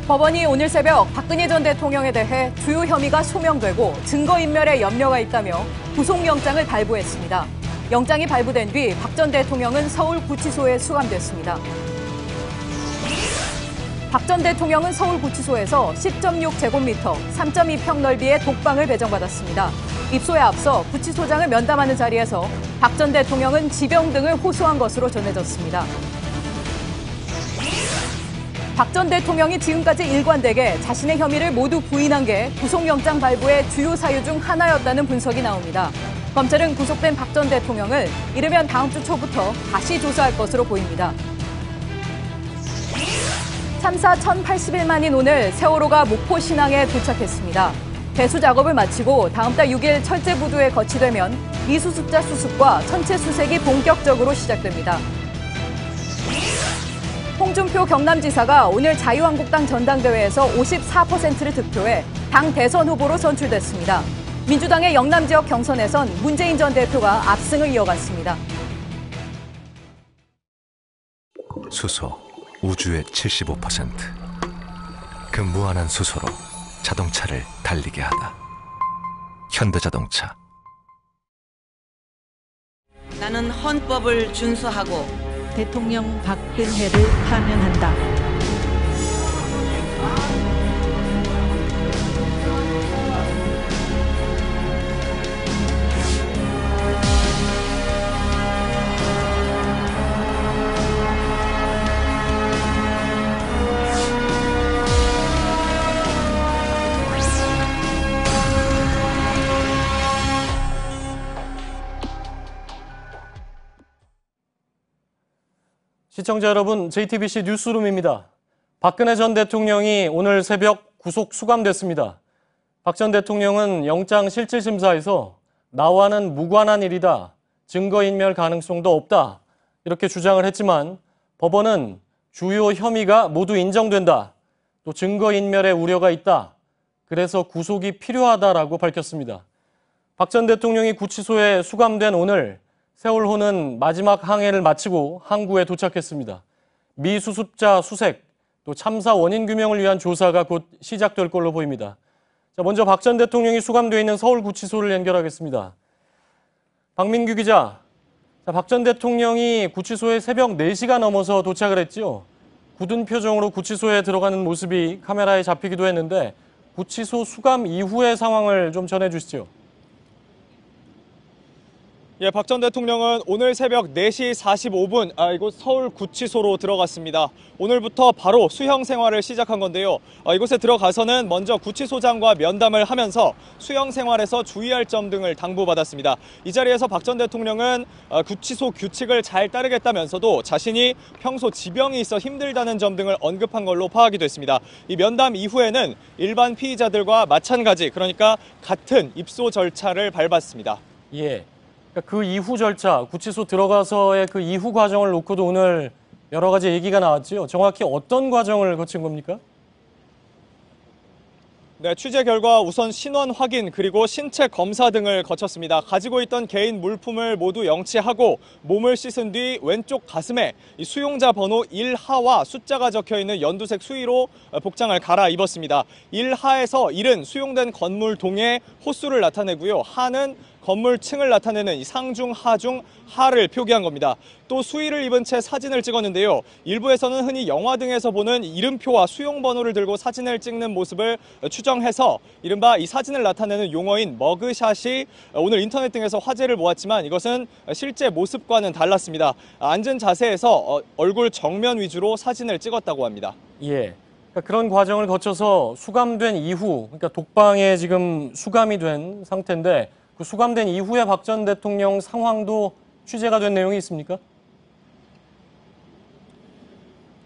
법원이 오늘 새벽 박근혜 전 대통령에 대해 주요 혐의가 소명되고 증거인멸에 염려가 있다며 구속영장을 발부했습니다. 영장이 발부된 뒤 박 전 대통령은 서울구치소에 수감됐습니다. 박 전 대통령은 서울구치소에서 10.6제곱미터, 3.2평 넓이의 독방을 배정받았습니다. 입소에 앞서 구치소장을 면담하는 자리에서 박 전 대통령은 지병 등을 호소한 것으로 전해졌습니다. 박 전 대통령이 지금까지 일관되게 자신의 혐의를 모두 부인한 게 구속영장 발부의 주요 사유 중 하나였다는 분석이 나옵니다. 검찰은 구속된 박 전 대통령을 이르면 다음 주 초부터 다시 조사할 것으로 보입니다. 참사 1081만인 오늘 세월호가 목포 신항에 도착했습니다. 배수 작업을 마치고 다음 달 6일 철제 부두에 거치되면 미수습자 수습과 천체 수색이 본격적으로 시작됩니다. 홍준표 경남지사가 오늘 자유한국당 전당대회에서 54%를 득표해 당 대선 후보로 선출됐습니다. 민주당의 영남 지역 경선에선 문재인 전 대표가 압승을 이어갔습니다. 수소, 우주의 75%. 그 무한한 수소로 자동차를 달리게 하다. 현대자동차. 나는 헌법을 준수하고 대통령 박근혜를 파면한다. 시청자 여러분, JTBC 뉴스룸입니다. 박근혜 전 대통령이 오늘 새벽 구속 수감됐습니다. 박 전 대통령은 영장실질심사에서 나와는 무관한 일이다, 증거인멸 가능성도 없다 이렇게 주장을 했지만 법원은 주요 혐의가 모두 인정된다, 또 증거인멸의 우려가 있다, 그래서 구속이 필요하다라고 밝혔습니다. 박 전 대통령이 구치소에 수감된 오늘 세월호는 마지막 항해를 마치고 항구에 도착했습니다. 미수습자 수색, 또 참사 원인 규명을 위한 조사가 곧 시작될 걸로 보입니다. 자, 먼저 박 전 대통령이 수감되어 있는 서울구치소를 연결하겠습니다. 박민규 기자, 박 전 대통령이 구치소에 새벽 4시가 넘어서 도착을 했죠. 굳은 표정으로 구치소에 들어가는 모습이 카메라에 잡히기도 했는데 구치소 수감 이후의 상황을 좀 전해주시죠. 예, 박 전 대통령은 오늘 새벽 4시 45분 이곳 서울구치소로 들어갔습니다. 오늘부터 바로 수형 생활을 시작한 건데요. 이곳에 들어가서는 먼저 구치소장과 면담을 하면서 수형 생활에서 주의할 점 등을 당부받았습니다. 이 자리에서 박 전 대통령은 구치소 규칙을 잘 따르겠다면서도 자신이 평소 지병이 있어 힘들다는 점 등을 언급한 걸로 파악이 됐습니다. 이 면담 이후에는 일반 피의자들과 마찬가지, 그러니까 같은 입소 절차를 밟았습니다. 예. 그 이후 절차, 구치소 들어가서의 그 이후 과정을 놓고도 오늘 여러 가지 얘기가 나왔죠. 정확히 어떤 과정을 거친 겁니까? 네, 취재 결과 우선 신원 확인 그리고 신체 검사 등을 거쳤습니다. 가지고 있던 개인 물품을 모두 영치하고 몸을 씻은 뒤 왼쪽 가슴에 이 수용자 번호 1하와 숫자가 적혀있는 연두색 수의로 복장을 갈아입었습니다. 1하에서 1은 수용된 건물 동의 호수를 나타내고요. 하는 건물층을 나타내는 이 상중, 하중, 하를 표기한 겁니다. 또 수의를 입은 채 사진을 찍었는데요. 일부에서는 흔히 영화 등에서 보는 이름표와 수용번호를 들고 사진을 찍는 모습을 추정해서 이른바 이 사진을 나타내는 용어인 머그샷이 오늘 인터넷 등에서 화제를 모았지만 이것은 실제 모습과는 달랐습니다. 앉은 자세에서 얼굴 정면 위주로 사진을 찍었다고 합니다. 예. 그러니까 그런 과정을 거쳐서 수감된 이후, 그러니까 독방에 지금 수감이 된 상태인데 그 수감된 이후에 박 전 대통령 상황도 취재가 된 내용이 있습니까?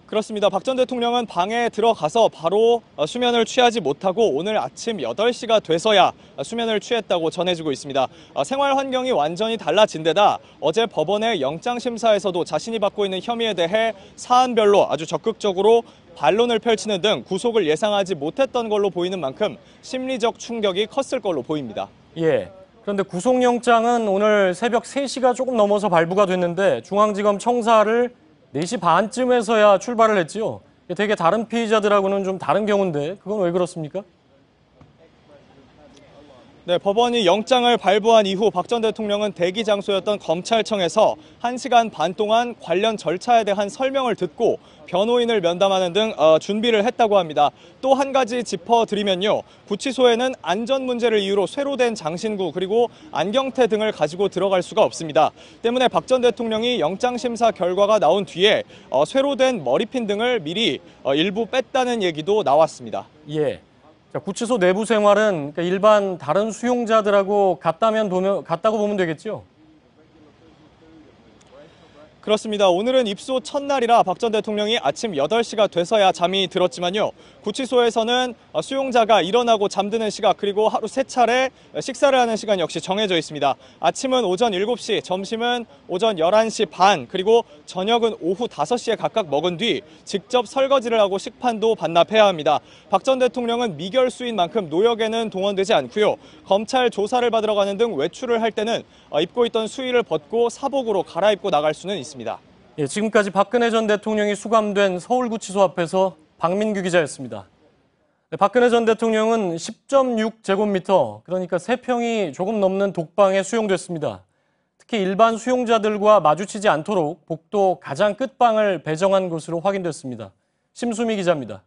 그렇습니다. 박 전 대통령은 방에 들어가서 바로 수면을 취하지 못하고 오늘 아침 8시가 돼서야 수면을 취했다고 전해지고 있습니다. 생활 환경이 완전히 달라진 데다 어제 법원의 영장심사에서도 자신이 받고 있는 혐의에 대해 사안별로 아주 적극적으로 반론을 펼치는 등 구속을 예상하지 못했던 걸로 보이는 만큼 심리적 충격이 컸을 걸로 보입니다. 예. 그런데 구속영장은 오늘 새벽 3시가 조금 넘어서 발부가 됐는데 중앙지검 청사를 4시 반쯤에서야 출발을 했지요. 되게 다른 피의자들하고는 좀 다른 경우인데 그건 왜 그렇습니까? 네, 법원이 영장을 발부한 이후 박 전 대통령은 대기 장소였던 검찰청에서 1시간 반 동안 관련 절차에 대한 설명을 듣고 변호인을 면담하는 등 준비를 했다고 합니다. 또 한 가지 짚어드리면요. 구치소에는 안전 문제를 이유로 쇠로된 장신구 그리고 안경테 등을 가지고 들어갈 수가 없습니다. 때문에 박 전 대통령이 영장심사 결과가 나온 뒤에 쇠로된 머리핀 등을 미리 일부 뺐다는 얘기도 나왔습니다. 예. 자, 구치소 내부 생활은 그러니까 일반 다른 수용자들하고 같다고 보면 되겠죠? 그렇습니다. 오늘은 입소 첫날이라 박 전 대통령이 아침 8시가 돼서야 잠이 들었지만요. 구치소에서는 수용자가 일어나고 잠드는 시각 그리고 하루 3차례 식사를 하는 시간 역시 정해져 있습니다. 아침은 오전 7시, 점심은 오전 11시 반, 그리고 저녁은 오후 5시에 각각 먹은 뒤 직접 설거지를 하고 식판도 반납해야 합니다. 박 전 대통령은 미결수인 만큼 노역에는 동원되지 않고요. 검찰 조사를 받으러 가는 등 외출을 할 때는 입고 있던 수의를 벗고 사복으로 갈아입고 나갈 수는 있습니다. 예, 지금까지 박근혜 전 대통령이 수감된 서울구치소 앞에서 박민규 기자였습니다. 네, 박근혜 전 대통령은 10.6제곱미터, 그러니까 3평이 조금 넘는 독방에 수용됐습니다. 특히 일반 수용자들과 마주치지 않도록 복도 가장 끝방을 배정한 것으로 확인됐습니다. 심수미 기자입니다.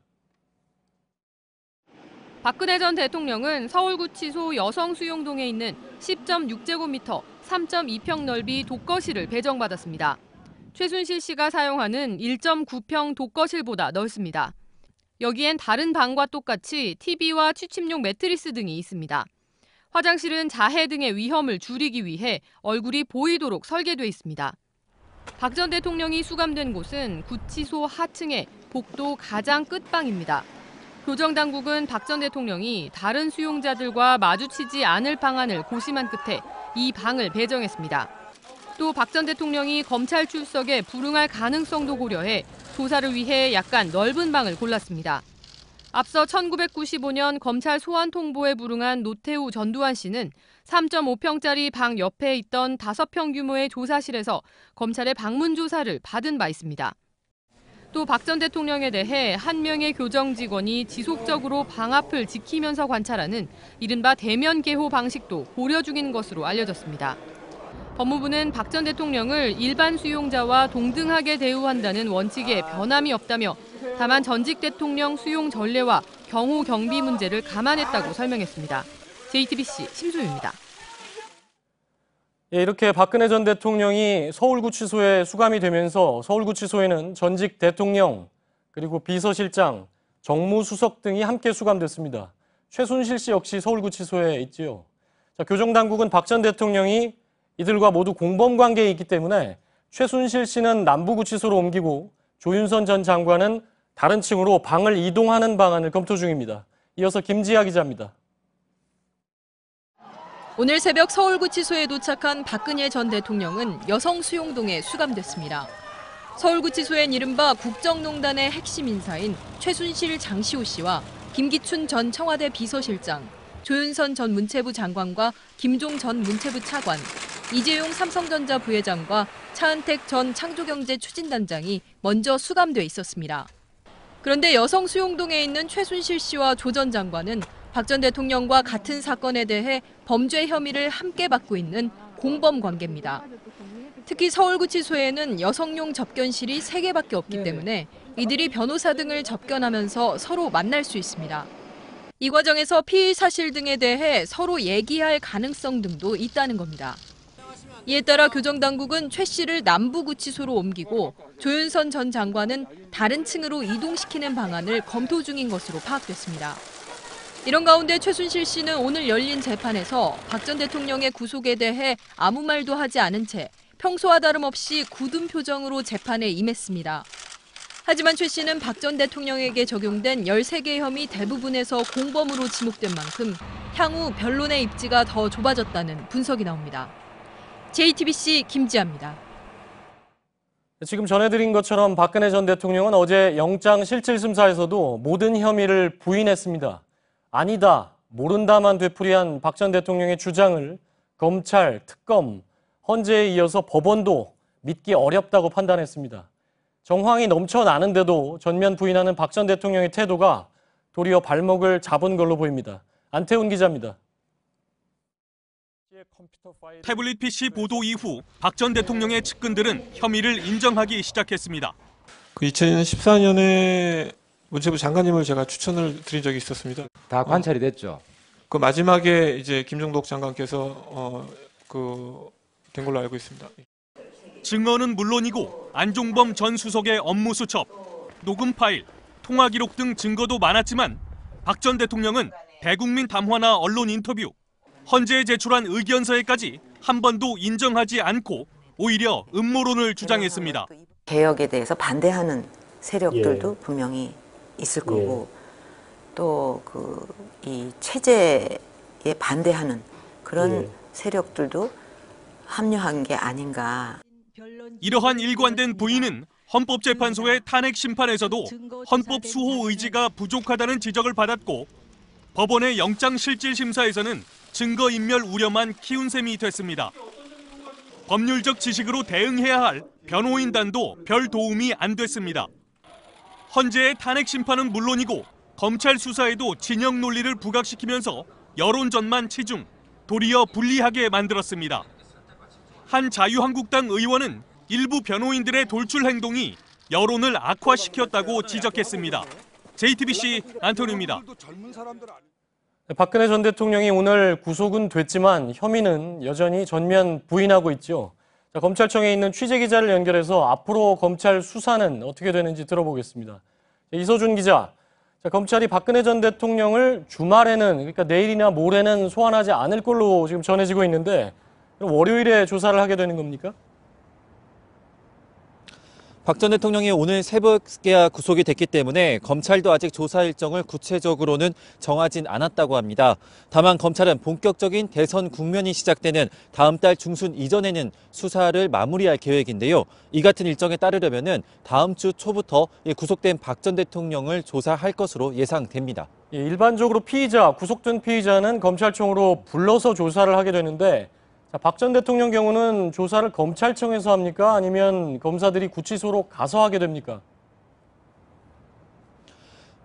박근혜 전 대통령은 서울구치소 여성수용동에 있는 10.6제곱미터, 3.2평 넓이 독거실을 배정받았습니다. 최순실 씨가 사용하는 1.9평 독거실보다 넓습니다. 여기엔 다른 방과 똑같이 TV와 취침용 매트리스 등이 있습니다. 화장실은 자해 등의 위험을 줄이기 위해 얼굴이 보이도록 설계돼 있습니다. 박 전 대통령이 수감된 곳은 구치소 하층의 복도 가장 끝방입니다. 교정당국은 박 전 대통령이 다른 수용자들과 마주치지 않을 방안을 고심한 끝에 이 방을 배정했습니다. 또 박 전 대통령이 검찰 출석에 불응할 가능성도 고려해 조사를 위해 약간 넓은 방을 골랐습니다. 앞서 1995년 검찰 소환 통보에 불응한 노태우 전두환 씨는 3.5평짜리 방 옆에 있던 5평 규모의 조사실에서 검찰의 방문 조사를 받은 바 있습니다. 또 박 전 대통령에 대해 한 명의 교정 직원이 지속적으로 방 앞을 지키면서 관찰하는 이른바 대면 개호 방식도 고려 중인 것으로 알려졌습니다. 법무부는 박 전 대통령을 일반 수용자와 동등하게 대우한다는 원칙에 변함이 없다며 다만 전직 대통령 수용 전례와 경호 경비 문제를 감안했다고 설명했습니다. JTBC 심수유입니다. 예, 이렇게 박근혜 전 대통령이 서울구치소에 수감이 되면서 서울구치소에는 전직 대통령, 그리고 비서실장, 정무수석 등이 함께 수감됐습니다. 최순실 씨 역시 서울구치소에 있지요. 자, 교정당국은 박 전 대통령이 이들과 모두 공범 관계에 있기 때문에 최순실 씨는 남부구치소로 옮기고 조윤선 전 장관은 다른 층으로 방을 이동하는 방안을 검토 중입니다. 이어서 김지아 기자입니다. 오늘 새벽 서울구치소에 도착한 박근혜 전 대통령은 여성수용동에 수감됐습니다. 서울구치소엔 이른바 국정농단의 핵심 인사인 최순실 장시호 씨와 김기춘 전 청와대 비서실장, 조윤선 전 문체부 장관과 김종 전 문체부 차관, 이재용 삼성전자 부회장과 차은택 전 창조경제 추진단장이 먼저 수감돼 있었습니다. 그런데 여성 수용동에 있는 최순실 씨와 조 전 장관은 박 전 대통령과 같은 사건에 대해 범죄 혐의를 함께 받고 있는 공범 관계입니다. 특히 서울구치소에는 여성용 접견실이 3개밖에 없기 때문에 이들이 변호사 등을 접견하면서 서로 만날 수 있습니다. 이 과정에서 피의 사실 등에 대해 서로 얘기할 가능성 등도 있다는 겁니다. 이에 따라 교정당국은 최 씨를 남부구치소로 옮기고 조윤선 전 장관은 다른 층으로 이동시키는 방안을 검토 중인 것으로 파악됐습니다. 이런 가운데 최순실 씨는 오늘 열린 재판에서 박 전 대통령의 구속에 대해 아무 말도 하지 않은 채 평소와 다름없이 굳은 표정으로 재판에 임했습니다. 하지만 최 씨는 박 전 대통령에게 적용된 13개 혐의 대부분에서 공범으로 지목된 만큼 향후 변론의 입지가 더 좁아졌다는 분석이 나옵니다. JTBC 김지아입니다. 지금 전해드린 것처럼 박근혜 전 대통령은 어제 영장실질심사에서도 모든 혐의를 부인했습니다. 아니다, 모른다만 되풀이한 박 전 대통령의 주장을 검찰, 특검, 헌재에 이어서 법원도 믿기 어렵다고 판단했습니다. 정황이 넘쳐나는데도 전면 부인하는 박 전 대통령의 태도가 도리어 발목을 잡은 걸로 보입니다. 안태훈 기자입니다. 태블릿 PC 보도 이후 박 전 대통령의 측근들은 혐의를 인정하기 시작했습니다. 2014년에 문체부 장관님을 제가 추천을 드린 적이 있었습니다. 다 관찰이 됐죠. 그 마지막에 이제 김종덕 장관께서 된 걸로 알고 있습니다. 증언은 물론이고 안종범 전 수석의 업무 수첩, 녹음 파일, 통화 기록 등 증거도 많았지만 박 전 대통령은 대국민 담화나 언론 인터뷰, 헌재에 제출한 의견서에까지 한 번도 인정하지 않고 오히려 음모론을 주장했습니다. 개혁에 대해서 반대하는 세력들도 분명히 있을 거고 또 이 체제에 반대하는 그런 세력들도 합류한 게 아닌가. 이러한 일관된 부인은 헌법재판소의 탄핵 심판에서도 헌법 수호 의지가 부족하다는 지적을 받았고 법원의 영장실질심사에서는 증거인멸 우려만 키운 셈이 됐습니다. 법률적 지식으로 대응해야 할 변호인단도 별 도움이 안 됐습니다. 헌재의 탄핵 심판은 물론이고 검찰 수사에도 진영 논리를 부각시키면서 여론전만 치중, 도리어 불리하게 만들었습니다. 한 자유한국당 의원은 일부 변호인들의 돌출 행동이 여론을 악화시켰다고 지적했습니다. JTBC 안토니입니다. 박근혜 전 대통령이 오늘 구속은 됐지만 혐의는 여전히 전면 부인하고 있죠. 자, 검찰청에 있는 취재기자를 연결해서 앞으로 검찰 수사는 어떻게 되는지 들어보겠습니다. 이서준 기자, 자, 검찰이 박근혜 전 대통령을 주말에는, 그러니까 내일이나 모레는 소환하지 않을 걸로 지금 전해지고 있는데 그럼 월요일에 조사를 하게 되는 겁니까? 박 전 대통령이 오늘 새벽에야 구속이 됐기 때문에 검찰도 아직 조사 일정을 구체적으로는 정하진 않았다고 합니다. 다만 검찰은 본격적인 대선 국면이 시작되는 다음 달 중순 이전에는 수사를 마무리할 계획인데요. 이 같은 일정에 따르려면은 다음 주 초부터 구속된 박 전 대통령을 조사할 것으로 예상됩니다. 일반적으로 구속된 피의자는 검찰청으로 불러서 조사를 하게 되는데 박 전 대통령 경우는 조사를 검찰청에서 합니까? 아니면 검사들이 구치소로 가서 하게 됩니까?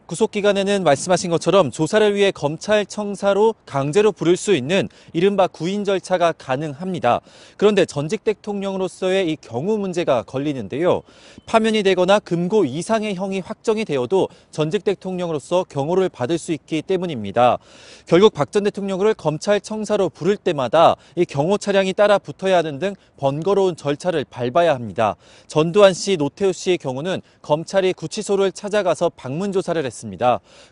구속 기간에는 말씀하신 것처럼 조사를 위해 검찰청사로 강제로 부를 수 있는 이른바 구인 절차가 가능합니다. 그런데 전직 대통령으로서의 이 경우 문제가 걸리는데요. 파면이 되거나 금고 이상의 형이 확정이 되어도 전직 대통령으로서 경호를 받을 수 있기 때문입니다. 결국 박 전 대통령을 검찰청사로 부를 때마다 이 경호 차량이 따라 붙어야 하는 등 번거로운 절차를 밟아야 합니다. 전두환 씨, 노태우 씨의 경우는 검찰이 구치소를 찾아가서 방문 조사를 했습니다.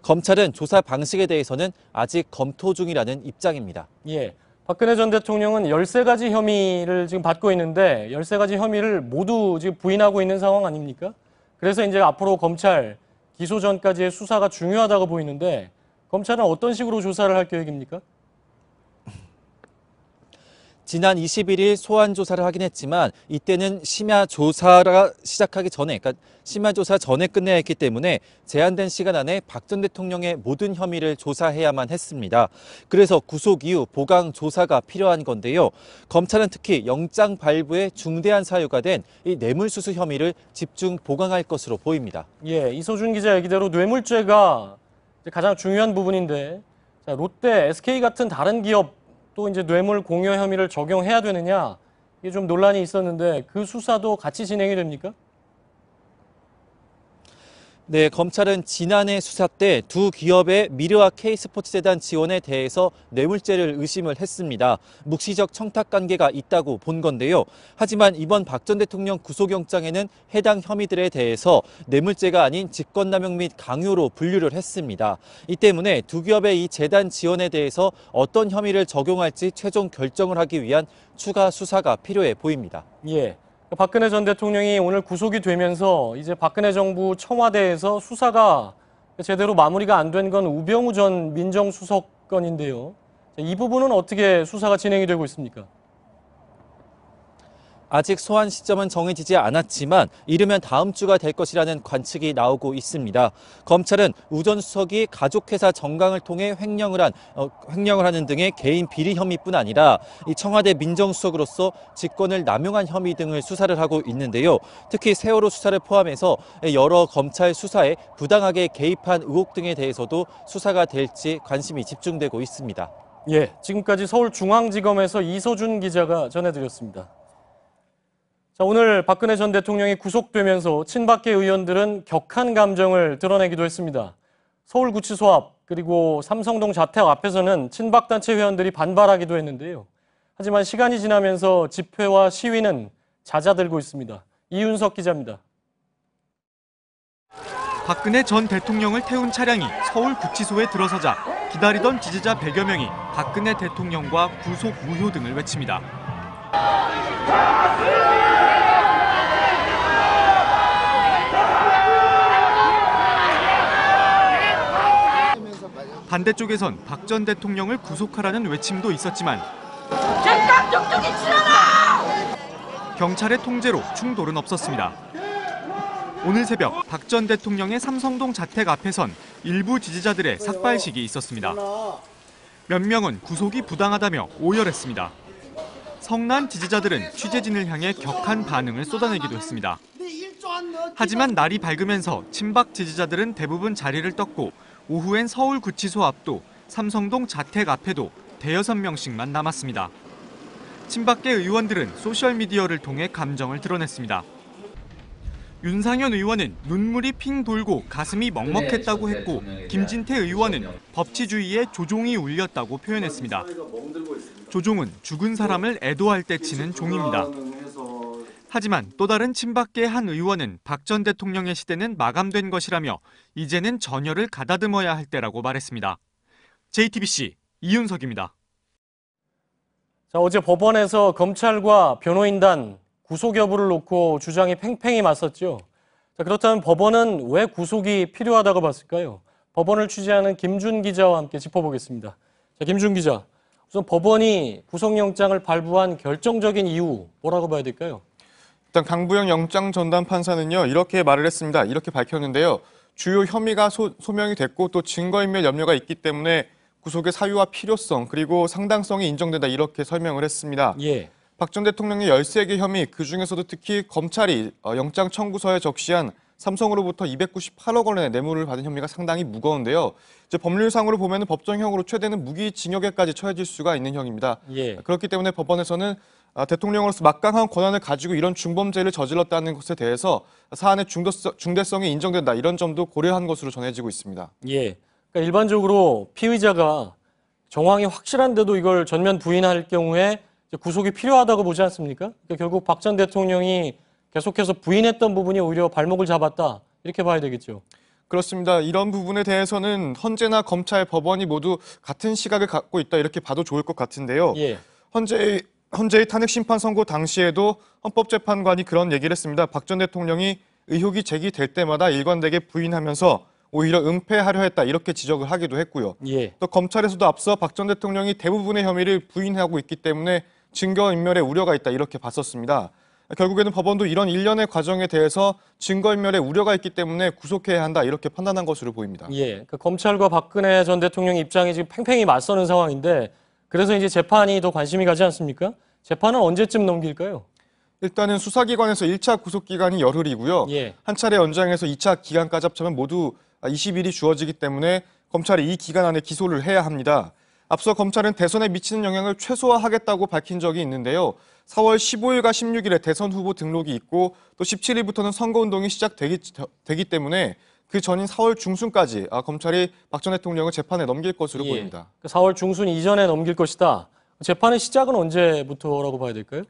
검찰은 조사 방식에 대해서는 아직 검토 중이라는 입장입니다. 예, 박근혜 전 대통령은 13가지 혐의를 지금 받고 있는데 13가지 혐의를 모두 지금 부인하고 있는 상황 아닙니까? 그래서 이제 앞으로 검찰 기소 전까지의 수사가 중요하다고 보이는데 검찰은 어떤 식으로 조사를 할 계획입니까? 지난 21일 소환 조사를 하긴 했지만 이때는 심야 조사가 시작하기 전에, 그러니까 심야 조사 전에 끝내야 했기 때문에 제한된 시간 안에 박 전 대통령의 모든 혐의를 조사해야만 했습니다. 그래서 구속 이후 보강 조사가 필요한 건데요. 검찰은 특히 영장 발부에 중대한 사유가 된 이 뇌물수수 혐의를 집중 보강할 것으로 보입니다. 예, 이서준 기자 얘기대로 뇌물죄가 가장 중요한 부분인데 자, 롯데, SK 같은 다른 기업 또 이제 뇌물 공여 혐의를 적용해야 되느냐 이게 좀 논란이 있었는데 그 수사도 같이 진행이 됩니까? 네, 검찰은 지난해 수사 때 두 기업의 미르와 K스포츠재단 지원에 대해서 뇌물죄를 의심을 했습니다. 묵시적 청탁 관계가 있다고 본 건데요. 하지만 이번 박 전 대통령 구속영장에는 해당 혐의들에 대해서 뇌물죄가 아닌 직권남용 및 강요로 분류를 했습니다. 이 때문에 두 기업의 이 재단 지원에 대해서 어떤 혐의를 적용할지 최종 결정을 하기 위한 추가 수사가 필요해 보입니다. 예. 박근혜 전 대통령이 오늘 구속이 되면서 이제 박근혜 정부 청와대에서 수사가 제대로 마무리가 안 된 건 우병우 전 민정수석 건인데요. 이 부분은 어떻게 수사가 진행이 되고 있습니까? 아직 소환 시점은 정해지지 않았지만 이르면 다음 주가 될 것이라는 관측이 나오고 있습니다. 검찰은 우 전 수석이 가족회사 정강을 통해 횡령을 하는 등의 개인 비리 혐의뿐 아니라 이 청와대 민정수석으로서 직권을 남용한 혐의 등을 수사를 하고 있는데요. 특히 세월호 수사를 포함해서 여러 검찰 수사에 부당하게 개입한 의혹 등에 대해서도 수사가 될지 관심이 집중되고 있습니다. 예, 지금까지 서울중앙지검에서 이소준 기자가 전해드렸습니다. 자, 오늘 박근혜 전 대통령이 구속되면서 친박계 의원들은 격한 감정을 드러내기도 했습니다. 서울구치소 앞 그리고 삼성동 자택 앞에서는 친박단체 회원들이 반발하기도 했는데요. 하지만 시간이 지나면서 집회와 시위는 잦아들고 있습니다. 이윤석 기자입니다. 박근혜 전 대통령을 태운 차량이 서울구치소에 들어서자 기다리던 지지자 100여 명이 박근혜 대통령과 구속 무효 등을 외칩니다. 반대쪽에선 박 전 대통령을 구속하라는 외침도 있었지만 경찰의 통제로 충돌은 없었습니다. 오늘 새벽 박 전 대통령의 삼성동 자택 앞에선 일부 지지자들의 삭발식이 있었습니다. 몇 명은 구속이 부당하다며 오열했습니다. 성난 지지자들은 취재진을 향해 격한 반응을 쏟아내기도 했습니다. 하지만 날이 밝으면서 친박 지지자들은 대부분 자리를 떴고 오후엔 서울구치소 앞도 삼성동 자택 앞에도 대여섯 명씩만 남았습니다. 친박계 의원들은 소셜미디어를 통해 감정을 드러냈습니다. 윤상현 의원은 눈물이 핑 돌고 가슴이 먹먹했다고 했고 김진태 의원은 법치주의에 조종이 울렸다고 표현했습니다. 조종은 죽은 사람을 애도할 때 치는 종입니다. 하지만 또 다른 친박계 한 의원은 박 전 대통령의 시대는 마감된 것이라며 이제는 전열을 가다듬어야 할 때라고 말했습니다. JTBC 이윤석입니다. 자, 어제 법원에서 검찰과 변호인단 구속 여부를 놓고 주장이 팽팽히 맞섰죠. 자, 그렇다면 법원은 왜 구속이 필요하다고 봤을까요? 법원을 취재하는 김준 기자와 함께 짚어보겠습니다. 자, 김준 기자, 우선 법원이 구속영장을 발부한 결정적인 이유 뭐라고 봐야 될까요? 일단 강부영 영장 전담 판사는요, 이렇게 말을 했습니다. 이렇게 밝혔는데요. 주요 혐의가 소명이 됐고 또 증거인멸 염려가 있기 때문에 구속의 사유와 필요성 그리고 상당성이 인정된다 이렇게 설명을 했습니다. 예. 박 전 대통령의 13개 혐의 그중에서도 특히 검찰이 영장 청구서에 적시한 삼성으로부터 298억 원의 뇌물을 받은 혐의가 상당히 무거운데요. 이제 법률상으로 보면 법정형으로 최대는 무기징역에까지 처해질 수가 있는 형입니다. 예. 그렇기 때문에 법원에서는 대통령으로서 막강한 권한을 가지고 이런 중범죄를 저질렀다는 것에 대해서 사안의 중대성이 인정된다 이런 점도 고려한 것으로 전해지고 있습니다. 예. 그러니까 일반적으로 피의자가 정황이 확실한데도 이걸 전면 부인할 경우에 구속이 필요하다고 보지 않습니까? 그러니까 결국 박 전 대통령이 계속해서 부인했던 부분이 오히려 발목을 잡았다 이렇게 봐야 되겠죠. 그렇습니다. 이런 부분에 대해서는 헌재나 검찰, 법원이 모두 같은 시각을 갖고 있다 이렇게 봐도 좋을 것 같은데요. 예. 헌재의 탄핵 심판 선고 당시에도 헌법재판관이 그런 얘기를 했습니다. 박 전 대통령이 의혹이 제기될 때마다 일관되게 부인하면서 오히려 은폐하려 했다 이렇게 지적을 하기도 했고요. 예. 또 검찰에서도 앞서 박 전 대통령이 대부분의 혐의를 부인하고 있기 때문에 증거인멸의 우려가 있다 이렇게 봤었습니다. 결국에는 법원도 이런 일련의 과정에 대해서 증거인멸의 우려가 있기 때문에 구속해야 한다 이렇게 판단한 것으로 보입니다. 예, 그러니까 검찰과 박근혜 전 대통령 입장이 지금 팽팽히 맞서는 상황인데 그래서 이제 재판이 더 관심이 가지 않습니까? 재판은 언제쯤 넘길까요? 일단은 수사기관에서 1차 구속기간이 열흘이고요. 예. 한 차례 연장해서 2차 기간까지 합치면 모두 20일이 주어지기 때문에 검찰이 이 기간 안에 기소를 해야 합니다. 앞서 검찰은 대선에 미치는 영향을 최소화하겠다고 밝힌 적이 있는데요. 4월 15일과 16일에 대선 후보 등록이 있고 또 17일부터는 선거운동이 시작되기 때문에 그 전인 4월 중순까지 검찰이 박 전 대통령을 재판에 넘길 것으로 예. 보입니다. 4월 중순 이전에 넘길 것이다. 재판의 시작은 언제부터라고 봐야 될까요?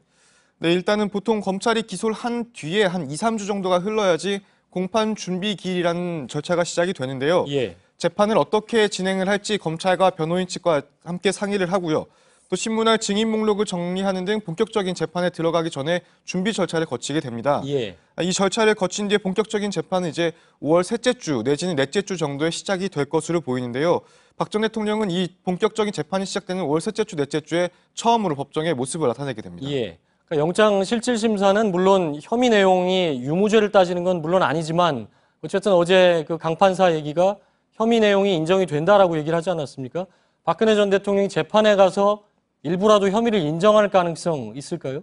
네, 일단은 보통 검찰이 기소를 한 뒤에 한 2, 3주 정도가 흘러야지 공판 준비 기일이라는 절차가 시작이 되는데요. 예. 재판을 어떻게 진행을 할지 검찰과 변호인 측과 함께 상의를 하고요. 또 신문할 증인 목록을 정리하는 등 본격적인 재판에 들어가기 전에 준비 절차를 거치게 됩니다. 예. 이 절차를 거친 뒤에 본격적인 재판은 이제 5월 셋째 주 내지는 넷째 주 정도에 시작이 될 것으로 보이는데요. 박 전 대통령은 이 본격적인 재판이 시작되는 5월 셋째 주, 넷째 주에 처음으로 법정에 모습을 나타내게 됩니다. 예. 그러니까 영장 실질 심사는 물론 혐의 내용이 유무죄를 따지는 건 물론 아니지만 어쨌든 어제 그 강 판사 얘기가 혐의 내용이 인정이 된다라고 얘기를 하지 않았습니까? 박근혜 전 대통령이 재판에 가서 일부라도 혐의를 인정할 가능성 있을까요?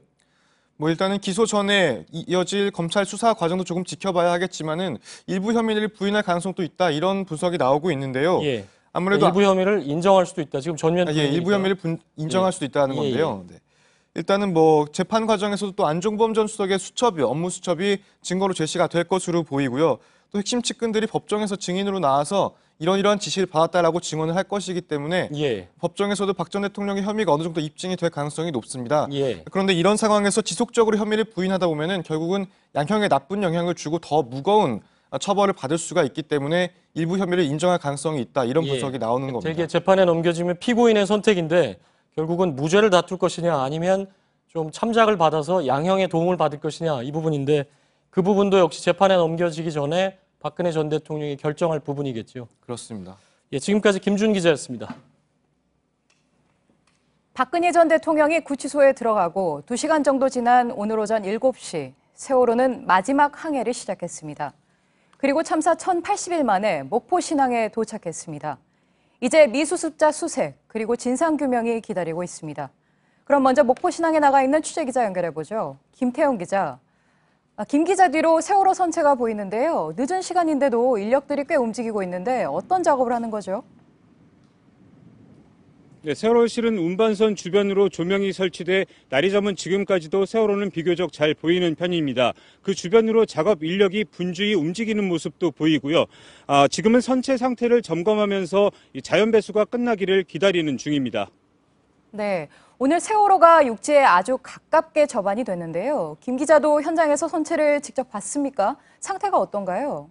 뭐 일단은 기소 전에 이어질 검찰 수사 과정도 조금 지켜봐야 하겠지만은 일부 혐의를 부인할 가능성도 있다 이런 분석이 나오고 있는데요. 예. 아무래도 일부 혐의를 인정할 수도 있다. 지금 전면 일부 혐의를 인정할 수도 있다는 건데요. 네. 일단은 뭐 재판 과정에서도 또 안종범 전 수석의 수첩이 업무 수첩이 증거로 제시가 될 것으로 보이고요. 또 핵심 측근들이 법정에서 증인으로 나와서 이러이러한 지시를 받았다라고 증언을 할 것이기 때문에 법정에서도 박 전 대통령의 혐의가 어느 정도 입증이 될 가능성이 높습니다. 그런데 이런 상황에서 지속적으로 혐의를 부인하다 보면은 결국은 양형에 나쁜 영향을 주고 더 무거운 처벌을 받을 수가 있기 때문에 일부 혐의를 인정할 가능성이 있다 이런 분석이 나오는 겁니다. 되게 재판에 넘겨지면 피고인의 선택인데 결국은 무죄를 다툴 것이냐 아니면 좀 참작을 받아서 양형의 도움을 받을 것이냐 이 부분인데 그 부분도 역시 재판에 넘겨지기 전에 박근혜 전 대통령이 결정할 부분이겠죠. 그렇습니다. 예, 지금까지 김준 기자였습니다. 박근혜 전 대통령이 구치소에 들어가고 2시간 정도 지난 오늘 오전 7시 세월호는 마지막 항해를 시작했습니다. 그리고 참사 1080일 만에 목포 신항에 도착했습니다. 이제 미수습자 수색 그리고 진상규명이 기다리고 있습니다. 그럼 먼저 목포 신항에 나가 있는 취재기자 연결해보죠. 김태용 기자. 김 기자 뒤로 세월호 선체가 보이는데요. 늦은 시간인데도 인력들이 꽤 움직이고 있는데 어떤 작업을 하는 거죠? 네, 세월호실은 운반선 주변으로 조명이 설치돼 날이 저문 지금까지도 세월호는 비교적 잘 보이는 편입니다. 그 주변으로 작업 인력이 분주히 움직이는 모습도 보이고요. 지금은 선체 상태를 점검하면서 자연 배수가 끝나기를 기다리는 중입니다. 네, 오늘 세월호가 육지에 아주 가깝게 접안이 됐는데요. 김 기자도 현장에서 선체를 직접 봤습니까? 상태가 어떤가요?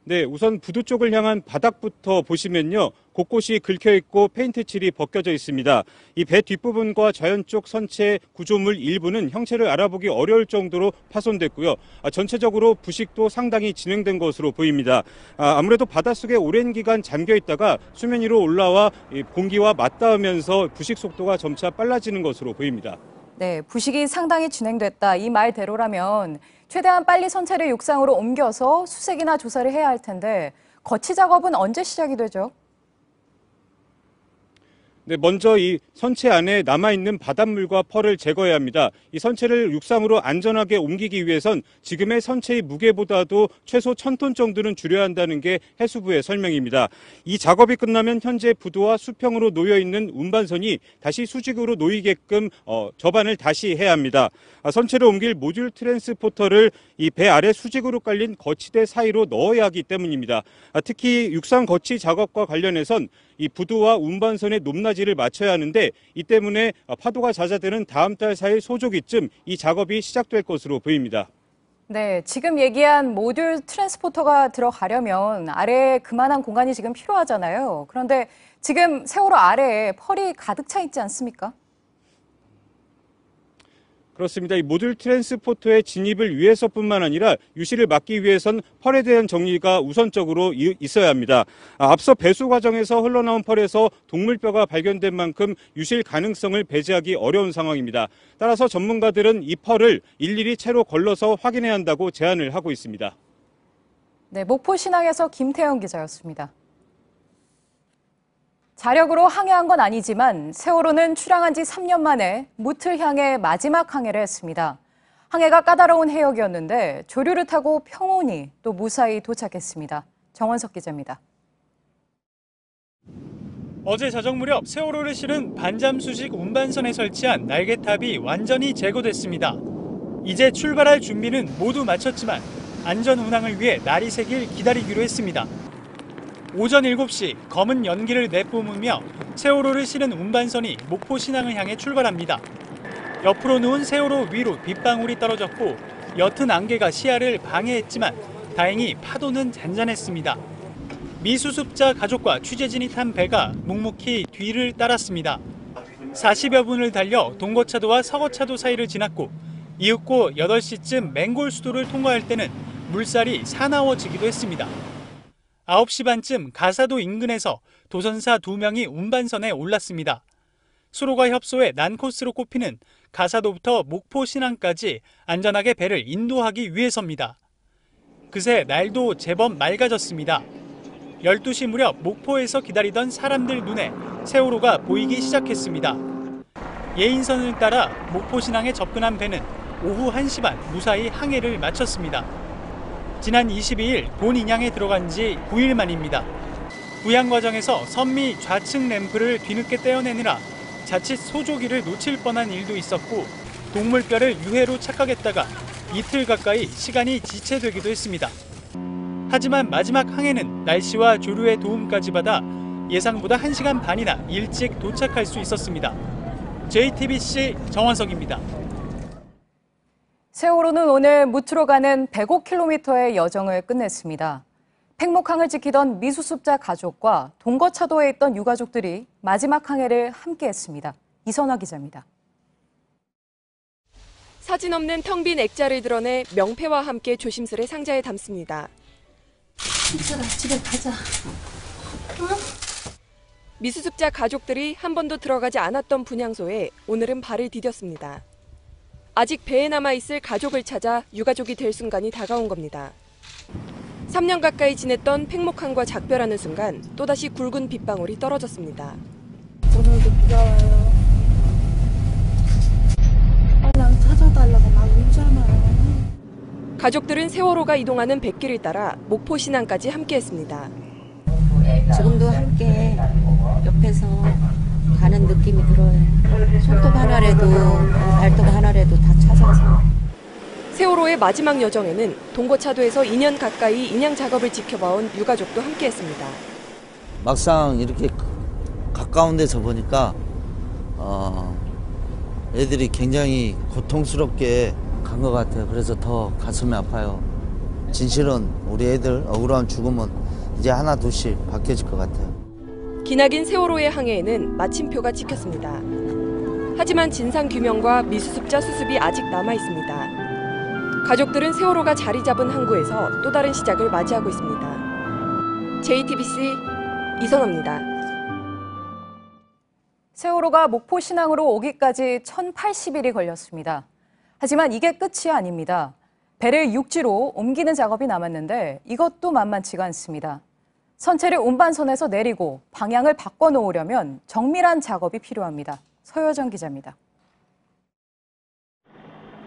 네, 우선 부두 쪽을 향한 바닥부터 보시면요. 곳곳이 긁혀있고 페인트 칠이 벗겨져 있습니다. 이 배 뒷부분과 좌연 쪽 선체 구조물 일부는 형체를 알아보기 어려울 정도로 파손됐고요. 전체적으로 부식도 상당히 진행된 것으로 보입니다. 아무래도 바닷속에 오랜 기간 잠겨 있다가 수면 위로 올라와 공기와 맞닿으면서 부식 속도가 점차 빨라지는 것으로 보입니다. 네, 부식이 상당히 진행됐다. 이 말대로라면 최대한 빨리 선체를 육상으로 옮겨서 수색이나 조사를 해야 할 텐데 거치 작업은 언제 시작이 되죠? 네, 먼저 이 선체 안에 남아있는 바닷물과 펄을 제거해야 합니다. 이 선체를 육상으로 안전하게 옮기기 위해선 지금의 선체의 무게보다도 최소 1000톤 정도는 줄여야 한다는 게 해수부의 설명입니다. 이 작업이 끝나면 현재 부두와 수평으로 놓여있는 운반선이 다시 수직으로 놓이게끔 접안을 다시 해야 합니다. 선체를 옮길 모듈 트랜스포터를 이 배 아래 수직으로 깔린 거치대 사이로 넣어야 하기 때문입니다. 특히 육상 거치 작업과 관련해선 이 부두와 운반선의 높낮이를 맞춰야 하는데 이 때문에 파도가 잦아드는 다음 달 4일 소조기쯤 이 작업이 시작될 것으로 보입니다. 네, 지금 얘기한 모듈 트랜스포터가 들어가려면 아래에 그만한 공간이 지금 필요하잖아요. 그런데 지금 세월호 아래에 펄이 가득 차 있지 않습니까? 그렇습니다. 이 모듈 트랜스포터의 진입을 위해서뿐만 아니라 유실을 막기 위해선 펄에 대한 정리가 우선적으로 있어야 합니다. 앞서 배수 과정에서 흘러나온 펄에서 동물뼈가 발견된 만큼 유실 가능성을 배제하기 어려운 상황입니다. 따라서 전문가들은 이 펄을 일일이 채로 걸러서 확인해야 한다고 제안을 하고 있습니다. 네, 목포 신항에서 김태영 기자였습니다. 자력으로 항해한 건 아니지만 세월호는 출항한 지 3년 만에 무틀 향해 마지막 항해를 했습니다. 항해가 까다로운 해역이었는데 조류를 타고 평온히 또 무사히 도착했습니다. 정원석 기자입니다. 어제 자정 무렵 세월호를 실은 반잠수식 운반선에 설치한 날개탑이 완전히 제거됐습니다. 이제 출발할 준비는 모두 마쳤지만 안전 운항을 위해 날이 새길 기다리기로 했습니다. 오전 7시 검은 연기를 내뿜으며 세월호를 실은 운반선이 목포 신항을 향해 출발합니다. 옆으로 누운 세월호 위로 빗방울이 떨어졌고 옅은 안개가 시야를 방해했지만 다행히 파도는 잔잔했습니다. 미수습자 가족과 취재진이 탄 배가 묵묵히 뒤를 따랐습니다. 40여 분을 달려 동거차도와 서거차도 사이를 지났고 이윽고 8시쯤 맹골 수도를 통과할 때는 물살이 사나워지기도 했습니다. 9시 반쯤 가사도 인근에서 도선사 2명이 운반선에 올랐습니다. 수로가 협소해 난코스로 꼽히는 가사도부터 목포 신항까지 안전하게 배를 인도하기 위해서입니다. 그새 날도 제법 맑아졌습니다. 12시 무렵 목포에서 기다리던 사람들 눈에 세월호가 보이기 시작했습니다. 예인선을 따라 목포 신항에 접근한 배는 오후 1시 반 무사히 항해를 마쳤습니다. 지난 22일 본 인양에 들어간 지 9일 만입니다. 부양 과정에서 선미 좌측 램프를 뒤늦게 떼어내느라 자칫 소조기를 놓칠 뻔한 일도 있었고 동물뼈를 유해로 착각했다가 이틀 가까이 시간이 지체되기도 했습니다. 하지만 마지막 항해는 날씨와 조류의 도움까지 받아 예상보다 1시간 반이나 일찍 도착할 수 있었습니다. JTBC 정원석입니다. 세월호는 오늘 무트로 가는 105km의 여정을 끝냈습니다. 팽목항을 지키던 미수습자 가족과 동거차도에 있던 유가족들이 마지막 항해를 함께했습니다. 이선화 기자입니다. 사진 없는 텅 빈 액자를 드러내 명패와 함께 조심스레 상자에 담습니다. 집에 가자. 미수습자 가족들이 한 번도 들어가지 않았던 분향소에 오늘은 발을 디뎠습니다. 아직 배에 남아있을 가족을 찾아 유가족이 될 순간이 다가온 겁니다. 3년 가까이 지냈던 팽목항과 작별하는 순간 또다시 굵은 빗방울이 떨어졌습니다. 오늘도 비가 와요. 빨랑 찾아달라고 막 울잖아요. 가족들은 세월호가 이동하는 백길을 따라 목포 신항까지 함께했습니다. 지금도 함께 옆에서 가는 느낌이 들어요. 손톱 하나라도 발톱 하나라도 다 찾아서. 세월호의 마지막 여정에는 동거차도에서 2년 가까이 인양 작업을 지켜봐온 유가족도 함께했습니다. 막상 이렇게 가까운 데서 보니까 애들이 굉장히 고통스럽게 간 것 같아요. 그래서 더 가슴이 아파요. 진실은 우리 애들 억울한 죽음은 이제 하나 둘씩 바뀌어질 것 같아요. 기나긴 세월호의 항해에는 마침표가 찍혔습니다. 하지만 진상규명과 미수습자 수습이 아직 남아있습니다. 가족들은 세월호가 자리 잡은 항구에서 또 다른 시작을 맞이하고 있습니다. JTBC 이선화입니다. 세월호가 목포 신항으로 오기까지 1,080일이 걸렸습니다. 하지만 이게 끝이 아닙니다. 배를 육지로 옮기는 작업이 남았는데 이것도 만만치가 않습니다. 선체를 운반선에서 내리고 방향을 바꿔놓으려면 정밀한 작업이 필요합니다. 서효정 기자입니다.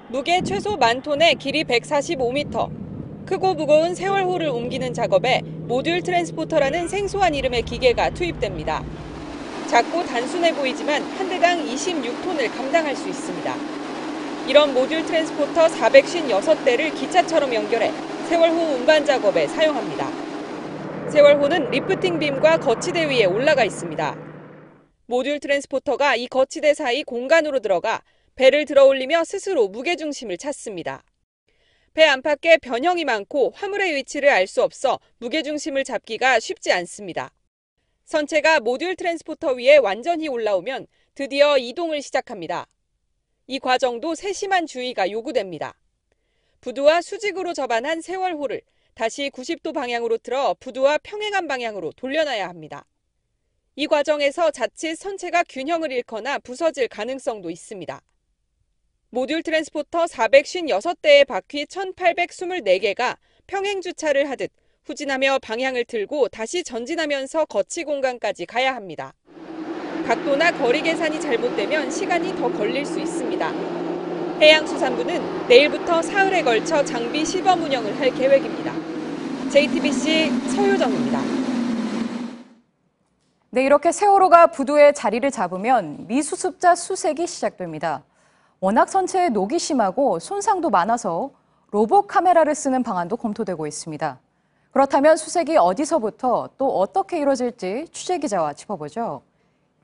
무게 최소 10,000톤에 길이 145m. 크고 무거운 세월호를 옮기는 작업에 모듈 트랜스포터라는 생소한 이름의 기계가 투입됩니다. 작고 단순해 보이지만 한 대당 26톤을 감당할 수 있습니다. 이런 모듈 트랜스포터 456대를 기차처럼 연결해 세월호 운반 작업에 사용합니다. 세월호는 리프팅 빔과 거치대 위에 올라가 있습니다. 모듈 트랜스포터가 이 거치대 사이 공간으로 들어가 배를 들어올리며 스스로 무게중심을 찾습니다. 배 안팎에 변형이 많고 화물의 위치를 알 수 없어 무게중심을 잡기가 쉽지 않습니다. 선체가 모듈 트랜스포터 위에 완전히 올라오면 드디어 이동을 시작합니다. 이 과정도 세심한 주의가 요구됩니다. 부두와 수직으로 접안한 세월호를 다시 90도 방향으로 틀어 부두와 평행한 방향으로 돌려놔야 합니다. 이 과정에서 자칫 선체가 균형을 잃거나 부서질 가능성도 있습니다. 모듈 트랜스포터 456대의 바퀴 1,824개가 평행 주차를 하듯 후진하며 방향을 틀고 다시 전진하면서 거치 공간까지 가야 합니다. 각도나 거리 계산이 잘못되면 시간이 더 걸릴 수 있습니다. 해양수산부는 내일부터 사흘에 걸쳐 장비 시범 운영을 할 계획입니다. JTBC 서효정입니다. 네, 이렇게 세월호가 부두에 자리를 잡으면 미수습자 수색이 시작됩니다. 워낙 선체에 녹이 심하고 손상도 많아서 로봇 카메라를 쓰는 방안도 검토되고 있습니다. 그렇다면 수색이 어디서부터 또 어떻게 이루어질지 취재 기자와 짚어보죠.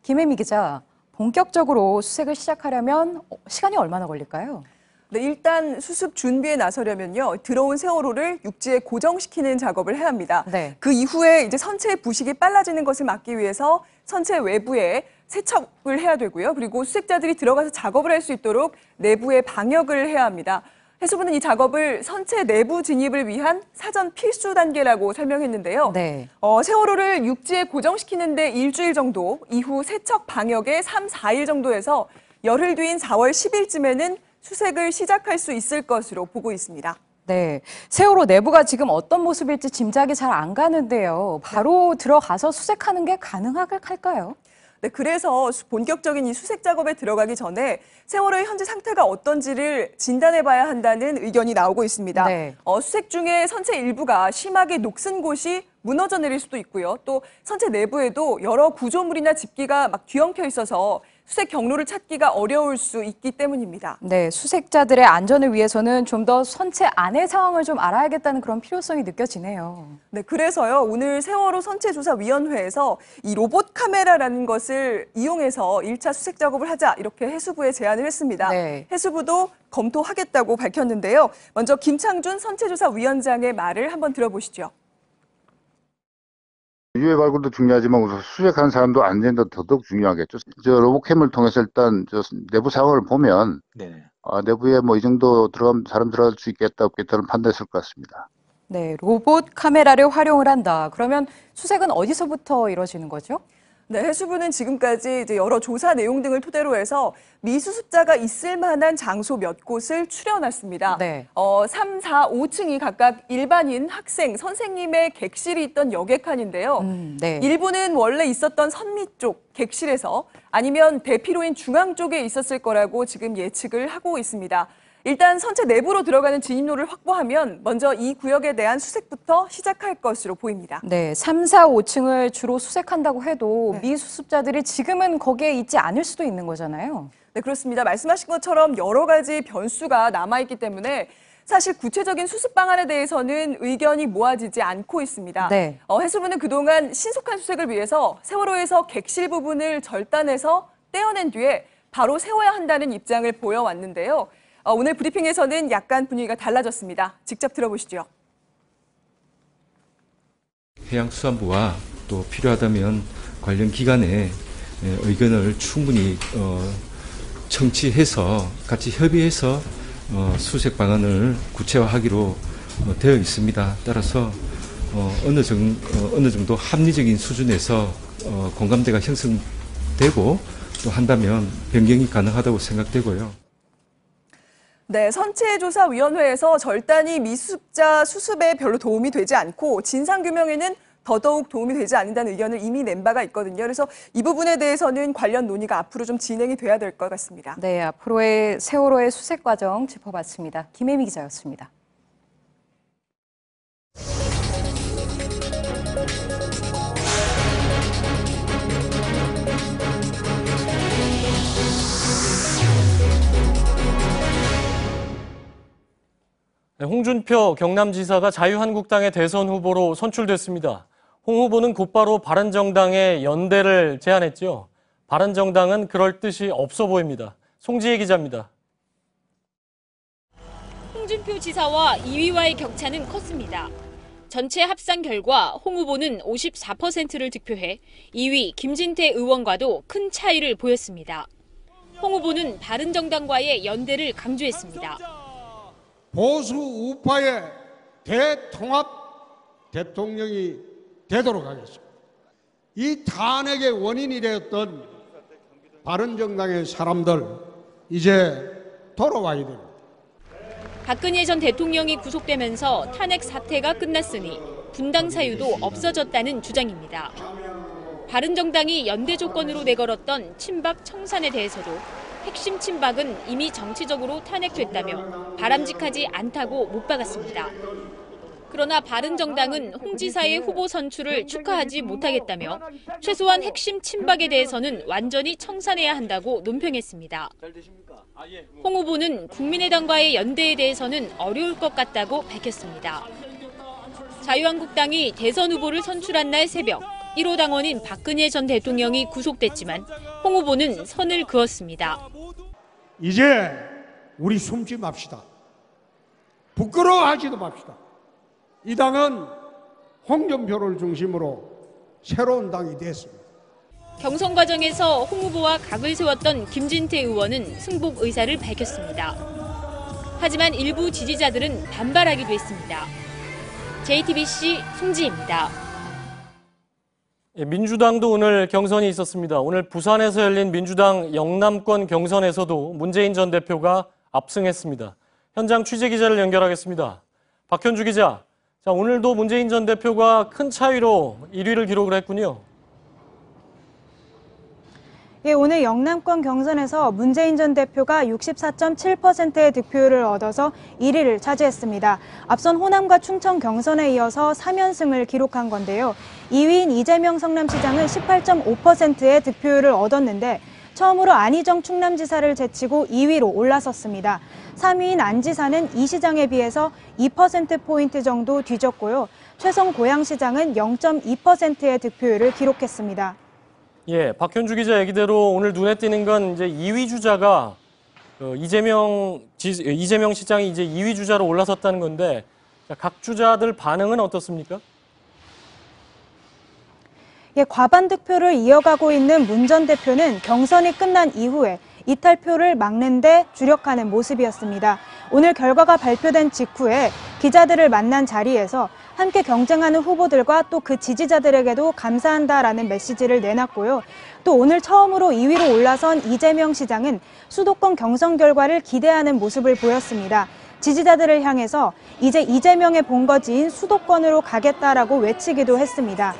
김혜미 기자, 본격적으로 수색을 시작하려면 시간이 얼마나 걸릴까요? 네, 일단 수습 준비에 나서려면요, 들어온 세월호를 육지에 고정시키는 작업을 해야 합니다. 네. 그 이후에 이제 선체의 부식이 빨라지는 것을 막기 위해서 선체 외부에 세척을 해야 되고요. 그리고 수색자들이 들어가서 작업을 할 수 있도록 내부에 방역을 해야 합니다. 해수부는 이 작업을 선체 내부 진입을 위한 사전 필수 단계라고 설명했는데요. 네. 세월호를 육지에 고정시키는 데 일주일 정도, 이후 세척 방역에 3, 4일 정도에서 열흘 뒤인 4월 10일쯤에는 수색을 시작할 수 있을 것으로 보고 있습니다. 네, 세월호 내부가 지금 어떤 모습일지 짐작이 잘 안 가는데요. 바로 들어가서 수색하는 게 가능할까요? 네, 그래서 본격적인 이 수색 작업에 들어가기 전에 세월호의 현재 상태가 어떤지를 진단해봐야 한다는 의견이 나오고 있습니다. 네. 수색 중에 선체 일부가 심하게 녹슨 곳이 무너져 내릴 수도 있고요. 또 선체 내부에도 여러 구조물이나 집기가 막 뒤엉켜 있어서 수색 경로를 찾기가 어려울 수 있기 때문입니다. 네, 수색자들의 안전을 위해서는 좀 더 선체 안의 상황을 좀 알아야겠다는 그런 필요성이 느껴지네요. 네, 그래서요, 오늘 세월호 선체조사위원회에서 이 로봇 카메라라는 것을 이용해서 1차 수색 작업을 하자, 이렇게 해수부에 제안을 했습니다. 네. 해수부도 검토하겠다고 밝혔는데요. 먼저 김창준 선체조사위원장의 말을 한번 들어보시죠. 유해 발굴도 중요하지만 우선 수색하는 사람도 안전도 더더욱 중요하겠죠. 저 로봇캠을 통해서 일단 저 내부 상황을 보면 내부에 뭐 이 정도 사람 들어갈 수 있겠다 없겠다는 판단했을 것 같습니다. 네, 로봇 카메라를 활용을 한다. 그러면 수색은 어디서부터 이루어지는 거죠? 네, 해수부는 지금까지 이제 여러 조사 내용 등을 토대로 해서 미수습자가 있을 만한 장소 몇 곳을 추려놨습니다. 네. 3, 4, 5층이 각각 일반인, 학생, 선생님의 객실이 있던 여객칸인데요. 네. 일부는 원래 있었던 선미 쪽 객실에서 아니면 대피로인 중앙 쪽에 있었을 거라고 지금 예측을 하고 있습니다. 일단 선체 내부로 들어가는 진입로를 확보하면 먼저 이 구역에 대한 수색부터 시작할 것으로 보입니다. 네, 3, 4, 5층을 주로 수색한다고 해도 미수습자들이 지금은 거기에 있지 않을 수도 있는 거잖아요. 네, 그렇습니다. 말씀하신 것처럼 여러 가지 변수가 남아있기 때문에 사실 구체적인 수습 방안에 대해서는 의견이 모아지지 않고 있습니다. 네. 해수부는 그동안 신속한 수색을 위해서 세월호에서 객실 부분을 절단해서 떼어낸 뒤에 바로 세워야 한다는 입장을 보여왔는데요. 오늘 브리핑에서는 약간 분위기가 달라졌습니다. 직접 들어보시죠. 해양수산부와 또 필요하다면 관련 기관의 의견을 충분히 청취해서 같이 협의해서 수색 방안을 구체화하기로 되어 있습니다. 따라서 어느 정도 합리적인 수준에서 공감대가 형성되고 또 한다면 변경이 가능하다고 생각되고요. 네, 선체조사위원회에서 절단이 미수습자 수습에 별로 도움이 되지 않고 진상규명에는 더더욱 도움이 되지 않는다는 의견을 이미 낸 바가 있거든요. 그래서 이 부분에 대해서는 관련 논의가 앞으로 좀 진행이 돼야 될 것 같습니다. 네, 앞으로의 세월호의 수색 과정 짚어봤습니다. 김혜미 기자였습니다. 홍준표 경남지사가 자유한국당의 대선 후보로 선출됐습니다. 홍 후보는 곧바로 바른정당의 연대를 제안했죠. 바른정당은 그럴 뜻이 없어 보입니다. 송지혜 기자입니다. 홍준표 지사와 2위와의 격차는 컸습니다. 전체 합산 결과 홍 후보는 54%를 득표해 2위 김진태 의원과도 큰 차이를 보였습니다. 홍 후보는 바른정당과의 연대를 강조했습니다. 보수 우파의 대통합 대통령이 되도록 하겠습니다. 이 탄핵의 원인이 되었던 바른정당의 사람들 이제 돌아와야 됩니다. 박근혜 전 대통령이 구속되면서 탄핵 사태가 끝났으니 분당 사유도 없어졌다는 주장입니다. 바른정당이 연대 조건으로 내걸었던 친박 청산에 대해서도 핵심 친박은 이미 정치적으로 탄핵됐다며 바람직하지 않다고 못 박았습니다. 그러나 바른정당은 홍 지사의 후보 선출을 축하하지 못하겠다며 최소한 핵심 친박에 대해서는 완전히 청산해야 한다고 논평했습니다. 홍 후보는 국민의당과의 연대에 대해서는 어려울 것 같다고 밝혔습니다. 자유한국당이 대선 후보를 선출한 날 새벽 1호 당원인 박근혜 전 대통령이 구속됐지만 홍 후보는 선을 그었습니다. 이제 우리 숨지 맙시다. 부끄러워하지도 맙시다. 이 당은 홍준표를 중심으로 새로운 당이 됐습니다. 경선 과정에서 홍 후보와 각을 세웠던 김진태 의원은 승복 의사를 밝혔습니다. 하지만 일부 지지자들은 반발하기도 했습니다. JTBC 송지혜입니다. 민주당도 오늘 경선이 있었습니다. 오늘 부산에서 열린 민주당 영남권 경선에서도 문재인 전 대표가 압승했습니다. 현장 취재기자를 연결하겠습니다. 박현주 기자, 자, 오늘도 문재인 전 대표가 큰 차이로 1위를 기록을 했군요. 예, 오늘 영남권 경선에서 문재인 전 대표가 64.7%의 득표율을 얻어서 1위를 차지했습니다. 앞선 호남과 충청 경선에 이어서 3연승을 기록한 건데요. 2위인 이재명 성남시장은 18.5%의 득표율을 얻었는데 처음으로 안희정 충남지사를 제치고 2위로 올라섰습니다. 3위인 안지사는 이 시장에 비해서 2%포인트 정도 뒤졌고요. 최성 고양시장은 0.2%의 득표율을 기록했습니다. 예, 박현주 기자 얘기대로 오늘 눈에 띄는 건 이제 2위 주자가 이재명 시장이 이제 2위 주자로 올라섰다는 건데 각 주자들 반응은 어떻습니까? 예, 과반 득표를 이어가고 있는 문 전 대표는 경선이 끝난 이후에 이탈표를 막는 데 주력하는 모습이었습니다. 오늘 결과가 발표된 직후에 기자들을 만난 자리에서 함께 경쟁하는 후보들과 또 그 지지자들에게도 감사한다라는 메시지를 내놨고요. 또 오늘 처음으로 2위로 올라선 이재명 시장은 수도권 경선 결과를 기대하는 모습을 보였습니다. 지지자들을 향해서 이제 이재명의 본거지인 수도권으로 가겠다라고 외치기도 했습니다.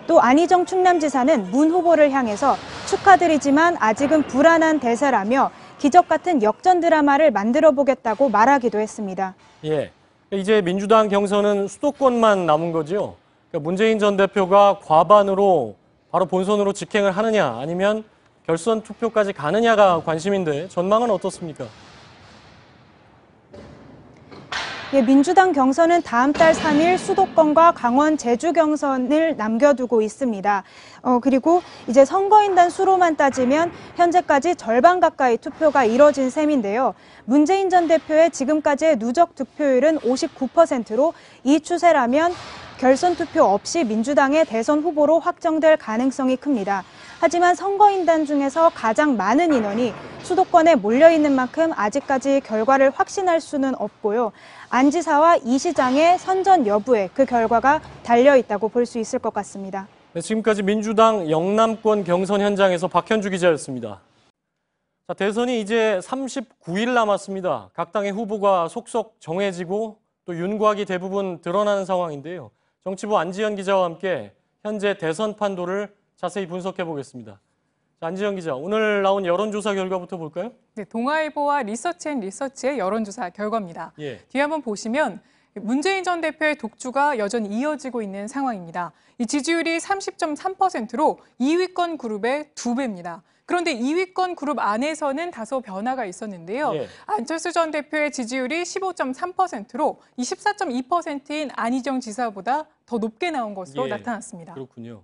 또 안희정 충남지사는 문 후보를 향해서 축하드리지만 아직은 불안한 대세라며 기적 같은 역전 드라마를 만들어 보겠다고 말하기도 했습니다. 예, 이제 민주당 경선은 수도권만 남은 거죠. 그러니까 문재인 전 대표가 과반으로 바로 본선으로 직행을 하느냐 아니면 결선 투표까지 가느냐가 관심인데 전망은 어떻습니까? 예, 민주당 경선은 다음 달 3일 수도권과 강원 제주 경선을 남겨두고 있습니다. 그리고 이제 선거인단 수로만 따지면 현재까지 절반 가까이 투표가 이뤄진 셈인데요. 문재인 전 대표의 지금까지의 누적 득표율은 59%로 이 추세라면 결선 투표 없이 민주당의 대선 후보로 확정될 가능성이 큽니다. 하지만 선거인단 중에서 가장 많은 인원이 수도권에 몰려있는 만큼 아직까지 결과를 확신할 수는 없고요. 안 지사와 이 시장의 선전 여부에 그 결과가 달려있다고 볼 수 있을 것 같습니다. 네, 지금까지 민주당 영남권 경선 현장에서 박현주 기자였습니다. 자, 대선이 이제 39일 남았습니다. 각 당의 후보가 속속 정해지고 또 윤곽이 대부분 드러나는 상황인데요. 정치부 안지연 기자와 함께 현재 대선 판도를 자세히 분석해 보겠습니다. 자, 안지연 기자, 오늘 나온 여론조사 결과부터 볼까요? 네, 동아일보와 리서치앤리서치의 여론조사 결과입니다. 예. 뒤에 한번 보시면 문재인 전 대표의 독주가 여전히 이어지고 있는 상황입니다. 이 지지율이 30.3%로 2위권 그룹의 2배입니다. 그런데 2위권 그룹 안에서는 다소 변화가 있었는데요. 예. 안철수 전 대표의 지지율이 15.3%로 24.2%인 안희정 지사보다 더 높게 나온 것으로 예. 나타났습니다. 그렇군요.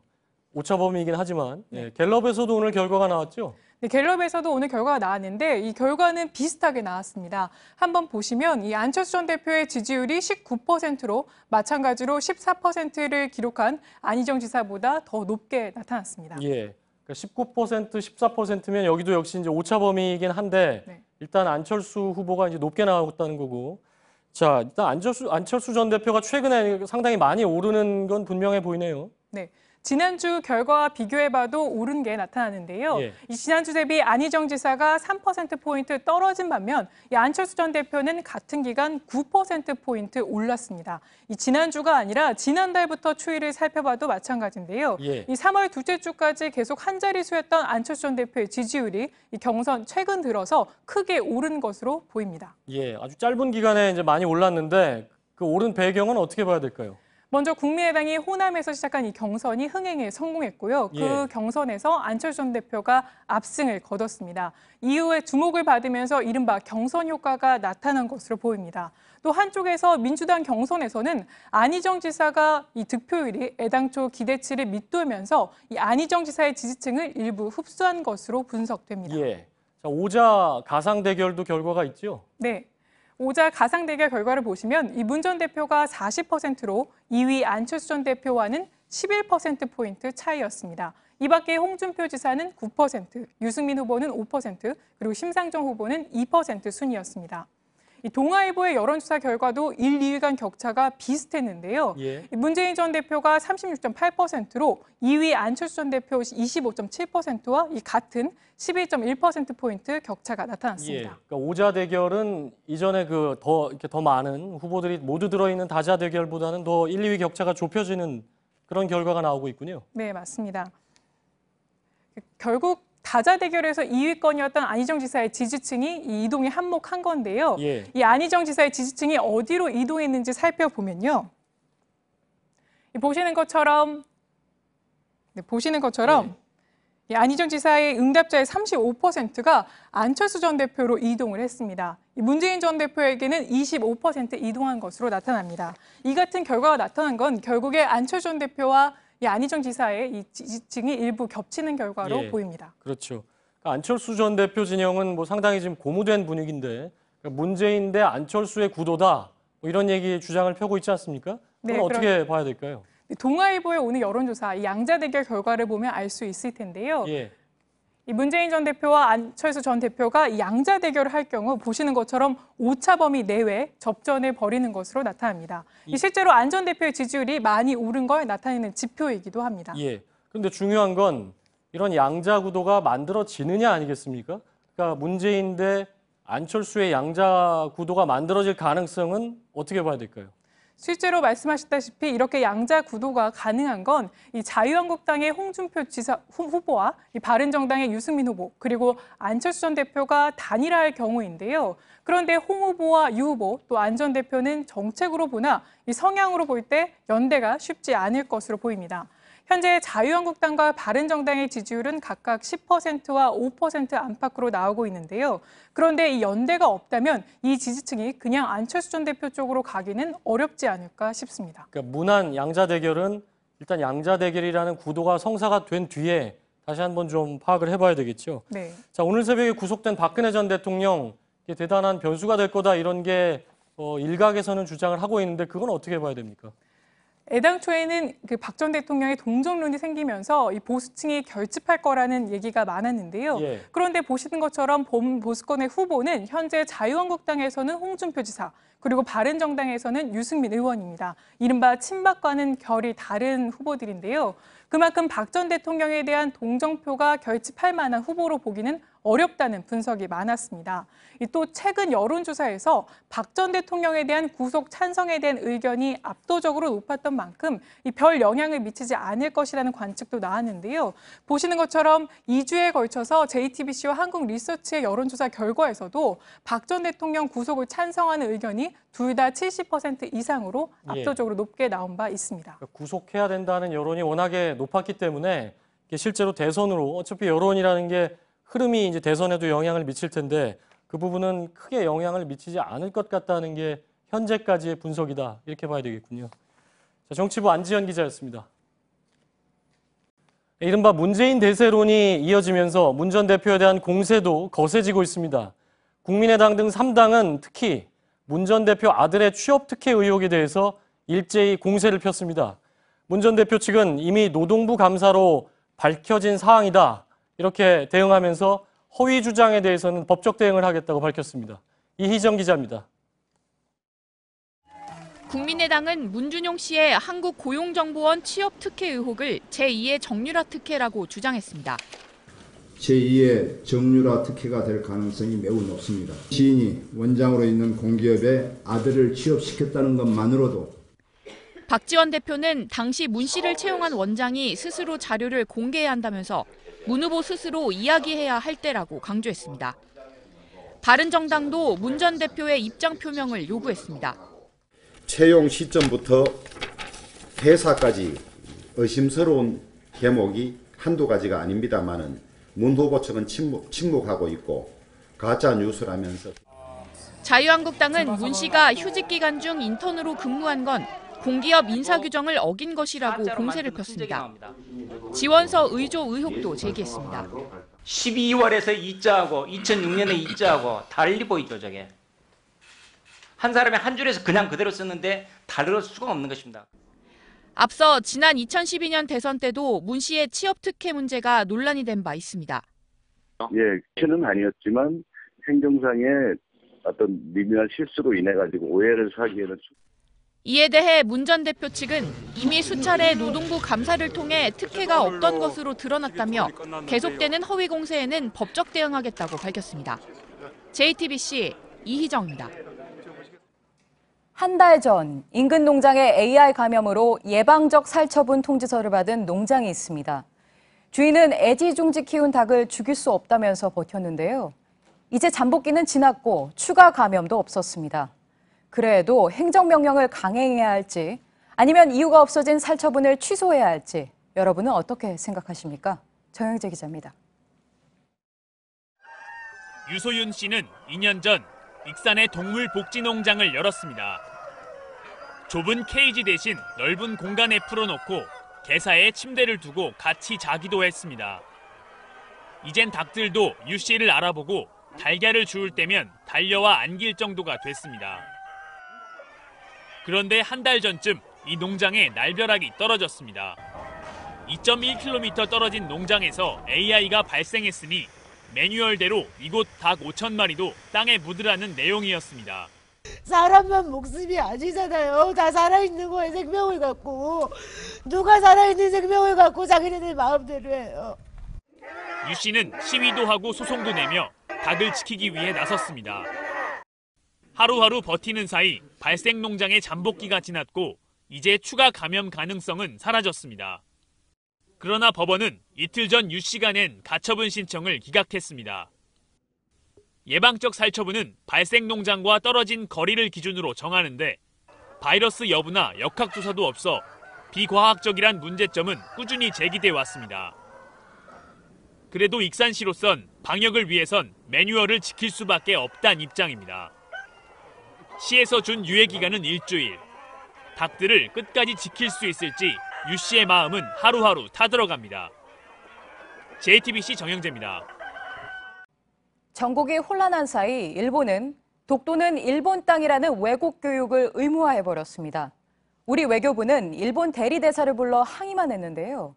오차범위이긴 하지만 갤럽에서도 오늘 결과가 나왔죠? 네, 갤럽에서도 오늘 결과가 나왔는데 이 결과는 비슷하게 나왔습니다. 한번 보시면 이 안철수 전 대표의 지지율이 19%로 마찬가지로 14%를 기록한 안희정 지사보다 더 높게 나타났습니다. 예. 그러니까 19%, 14%면 여기도 역시 이제 오차범위이긴 한데 일단 안철수 후보가 이제 높게 나왔다는 거고. 자, 일단 안철수 전 대표가 최근에 상당히 많이 오르는 건 분명해 보이네요. 네. 지난주 결과와 비교해봐도 오른 게 나타나는데요. 예. 이 지난주 대비 안희정 지사가 3%포인트 떨어진 반면 이 안철수 전 대표는 같은 기간 9%포인트 올랐습니다. 이 지난주가 아니라 지난달부터 추이를 살펴봐도 마찬가지인데요. 예. 이 3월 둘째 주까지 계속 한 자릿수였던 안철수 전 대표의 지지율이 이 경선 최근 들어서 크게 오른 것으로 보입니다. 예, 아주 짧은 기간에 이제 많이 올랐는데 그 오른 배경은 어떻게 봐야 될까요? 먼저 국민의당이 호남에서 시작한 이 경선이 흥행에 성공했고요. 그 예. 경선에서 안철수 전 대표가 압승을 거뒀습니다. 이후에 주목을 받으면서 이른바 경선 효과가 나타난 것으로 보입니다. 또 한쪽에서 민주당 경선에서는 안희정 지사가 이 득표율이 애당초 기대치를 밑돌면서 이 안희정 지사의 지지층을 일부 흡수한 것으로 분석됩니다. 예. 자, 오자 가상 대결도 결과가 있죠? 네. 오자 가상 대결 결과를 보시면 이 문 전 대표가 40%로 2위 안철수 전 대표와는 11%포인트 차이였습니다. 이 밖에 홍준표 지사는 9%, 유승민 후보는 5%, 그리고 심상정 후보는 2% 순이었습니다. 이 동아일보의 여론조사 결과도 1, 2위 간 격차가 비슷했는데요. 예. 문재인 전 대표가 36.8%로 2위 안철수 전 대표 25.7%와 이 같은 11.1%포인트 격차가 나타났습니다. 예. 그러니까 오자 대결은 이전에 더 많은 후보들이 모두 들어있는 다자 대결보다는 더 1, 2위 격차가 좁혀지는 그런 결과가 나오고 있군요. 네, 맞습니다. 결국 다자 대결에서 2위권이었던 안희정 지사의 지지층이 이 이동에 한몫한 건데요. 예. 이 안희정 지사의 지지층이 어디로 이동했는지 살펴보면요. 보시는 것처럼 이 안희정 지사의 응답자의 35%가 안철수 전 대표로 이동을 했습니다. 문재인 전 대표에게는 25% 이동한 것으로 나타납니다. 이 같은 결과가 나타난 건 결국에 안철수 전 대표와 이 안희정 지사의 이 지지층이 일부 겹치는 결과로 보입니다. 그렇죠. 그러니까 안철수 전 대표 진영은 상당히 지금 고무된 분위기인데 문재인 대 안철수의 구도다 이런 얘기 주장을 펴고 있지 않습니까? 그건 어떻게 봐야 될까요? 동아일보의 오늘 여론조사 이 양자 대결 결과를 보면 알 수 있을 텐데요. 이 문재인 전 대표와 안철수 전 대표가 이 양자 대결을 할 경우 보시는 것처럼 오차 범위 내외 접전을 벌이는 것으로 나타납니다. 실제로 안 전 대표의 지지율이 많이 오른 걸 나타내는 지표이기도 합니다. 그런데 중요한 건 이런 양자 구도가 만들어지느냐 아니겠습니까? 그러니까 문재인 대 안철수의 양자 구도가 만들어질 가능성은 어떻게 봐야 될까요? 실제로 말씀하셨다시피 이렇게 양자 구도가 가능한 건 이 자유한국당의 홍준표 지사 후보와 이 바른정당의 유승민 후보 그리고 안철수 전 대표가 단일화할 경우인데요. 그런데 홍 후보와 유 후보 또 안 전 대표는 정책으로 보나 이 성향으로 볼 때 연대가 쉽지 않을 것으로 보입니다. 현재 자유한국당과 바른정당의 지지율은 각각 10%와 5% 안팎으로 나오고 있는데요. 그런데 이 연대가 없다면 이 지지층이 그냥 안철수 전 대표 쪽으로 가기는 어렵지 않을까 싶습니다. 그러니까 문안 양자 대결은 일단 양자 대결이라는 구도가 성사가 된 뒤에 다시 한번 좀 파악을 해봐야 되겠죠. 네. 자, 오늘 새벽에 구속된 박근혜 전 대통령 대단한 변수가 될 거다 이런 게 일각에서는 주장을 하고 있는데 그건 어떻게 봐야 됩니까? 애당초에는 그 박 전 대통령의 동정론이 생기면서 이 보수층이 결집할 거라는 얘기가 많았는데요. 그런데 보시는 것처럼 보수권의 후보는 현재 자유한국당에서는 홍준표 지사, 그리고 바른정당에서는 유승민 의원입니다. 이른바 친박과는 결이 다른 후보들인데요. 그만큼 박 전 대통령에 대한 동정표가 결집할 만한 후보로 보기는 어렵다는 분석이 많았습니다. 또 최근 여론조사에서 박 전 대통령에 대한 구속 찬성에 대한 의견이 압도적으로 높았던 만큼 별 영향을 미치지 않을 것이라는 관측도 나왔는데요. 보시는 것처럼 2주에 걸쳐서 JTBC와 한국리서치의 여론조사 결과에서도 박 전 대통령 구속을 찬성하는 의견이 둘 다 70% 이상으로 압도적으로 높게 나온 바 있습니다. 그러니까 구속해야 된다는 여론이 워낙에 높았기 때문에 실제로 대선으로 어차피 여론이라는 게 흐름이 이제 대선에도 영향을 미칠 텐데 그 부분은 크게 영향을 미치지 않을 것 같다는 게 현재까지의 분석이다. 이렇게 봐야 되겠군요. 자, 정치부 안지연 기자였습니다. 이른바 문재인 대세론이 이어지면서 문 전 대표에 대한 공세도 거세지고 있습니다. 국민의당 등 3당은 특히 문 전 대표 아들의 취업 특혜 의혹에 대해서 일제히 공세를 폈습니다. 문 전 대표 측은 이미 노동부 감사로 밝혀진 사항이다. 이렇게 대응하면서 허위 주장에 대해서는 법적 대응을 하겠다고 밝혔습니다. 이희정 기자입니다. 국민의당은 문준용 씨의 한국고용정보원 취업 특혜 의혹을 제2의 정유라 특혜라고 주장했습니다. 제2의 정유라 특혜가 될 가능성이 매우 높습니다. 지인이 원장으로 있는 공기업에 아들을 취업시켰다는 것만으로도 박지원 대표는 당시 문 씨를 채용한 원장이 스스로 자료를 공개해야 한다면서 문 후보 스스로 이야기해야 할 때라고 강조했습니다. 바른정당도 문 전 대표의 입장 표명을 요구했습니다. 채용 시점부터 퇴사까지 의심스러운 대목이 한두 가지가 아닙니다만은 문 후보 측은 침묵하고 있고 가짜 뉴스라면서 자유한국당은 문 씨가 휴직 기간 중 인턴으로 근무한 건 공기업 인사규정을 어긴 것이라고 공세를 폈습니다. 지원서 의조 의혹도 제기했습니다. 12월에서 이자하고 2006년에 이자하고 달리 보이죠, 저게. 한 사람이 한 줄에서 그냥 그대로 썼는데 다를 수가 없는 것입니다. 앞서 지난 2012년 대선 때도 문 씨의 취업 특혜 문제가 논란이 된 바 있습니다. 예, 특혜는 아니었지만 행정상의 어떤 미묘한 실수로 인해 가지고 오해를 사기에는. 이에 대해 문 전 대표 측은 이미 수차례 노동부 감사를 통해 특혜가 없던 것으로 드러났다며 계속되는 허위 공세에는 법적 대응하겠다고 밝혔습니다. JTBC 이희정입니다. 한 달 전 인근 농장의 AI 감염으로 예방적 살처분 통지서를 받은 농장이 있습니다. 주인은 애지중지 키운 닭을 죽일 수 없다면서 버텼는데요. 이제 잠복기는 지났고 추가 감염도 없었습니다. 그래도 행정명령을 강행해야 할지 아니면 이유가 없어진 살처분을 취소해야 할지 여러분은 어떻게 생각하십니까? 정영재 기자입니다. 유소윤 씨는 2년 전 익산의 동물 복지 농장을 열었습니다. 좁은 케이지 대신 넓은 공간에 풀어놓고 개사에 침대를 두고 같이 자기도 했습니다. 이젠 닭들도 유 씨를 알아보고 달걀을 주울 때면 달려와 안길 정도가 됐습니다. 그런데 한 달 전쯤 이 농장에 날벼락이 떨어졌습니다. 2.1km 떨어진 농장에서 AI가 발생했으니 매뉴얼대로 이곳 닭 5,000마리도 땅에 묻으라는 내용이었습니다. 사람만 목숨이 아니잖아요. 다 살아있는 거에 생명을 갖고 누가 살아있는 생명을 갖고 자기네들 마음대로 해요. 유 씨는 시위도 하고 소송도 내며 닭을 지키기 위해 나섰습니다. 하루하루 버티는 사이 발생 농장의 잠복기가 지났고 이제 추가 감염 가능성은 사라졌습니다. 그러나 법원은 이틀 전 유 씨가 낸 가처분 신청을 기각했습니다. 예방적 살처분은 발생 농장과 떨어진 거리를 기준으로 정하는데 바이러스 여부나 역학조사도 없어 비과학적이란 문제점은 꾸준히 제기돼 왔습니다. 그래도 익산시로선 방역을 위해선 매뉴얼을 지킬 수밖에 없다는 입장입니다. 시에서 준 유예 기간은 일주일. 닭들을 끝까지 지킬 수 있을지 유 씨의 마음은 하루하루 타들어갑니다. JTBC 정영재입니다. 전국이 혼란한 사이 일본은 독도는 일본 땅이라는 왜곡 교육을 의무화해버렸습니다. 우리 외교부는 일본 대리대사를 불러 항의만 했는데요.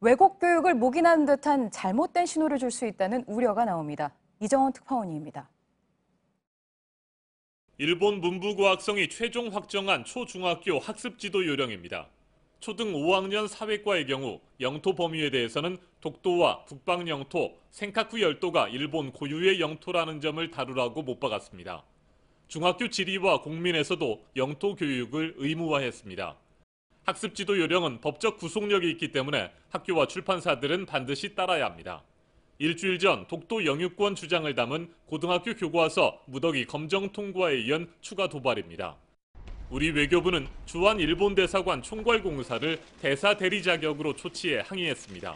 왜곡 교육을 묵인하는 듯한 잘못된 신호를 줄 수 있다는 우려가 나옵니다. 이정원 특파원입니다. 일본 문부과학성이 최종 확정한 초중학교 학습지도 요령입니다. 초등 5학년 사회과의 경우 영토 범위에 대해서는 독도와 북방 영토, 센카쿠 열도가 일본 고유의 영토라는 점을 다루라고 못 박았습니다. 중학교 지리와 공민에서도 영토 교육을 의무화했습니다. 학습지도 요령은 법적 구속력이 있기 때문에 학교와 출판사들은 반드시 따라야 합니다. 일주일 전 독도 영유권 주장을 담은 고등학교 교과서 무더기 검정 통과에 이은 추가 도발입니다. 우리 외교부는 주한 일본 대사관 총괄공사를 대사 대리 자격으로 초치해 항의했습니다.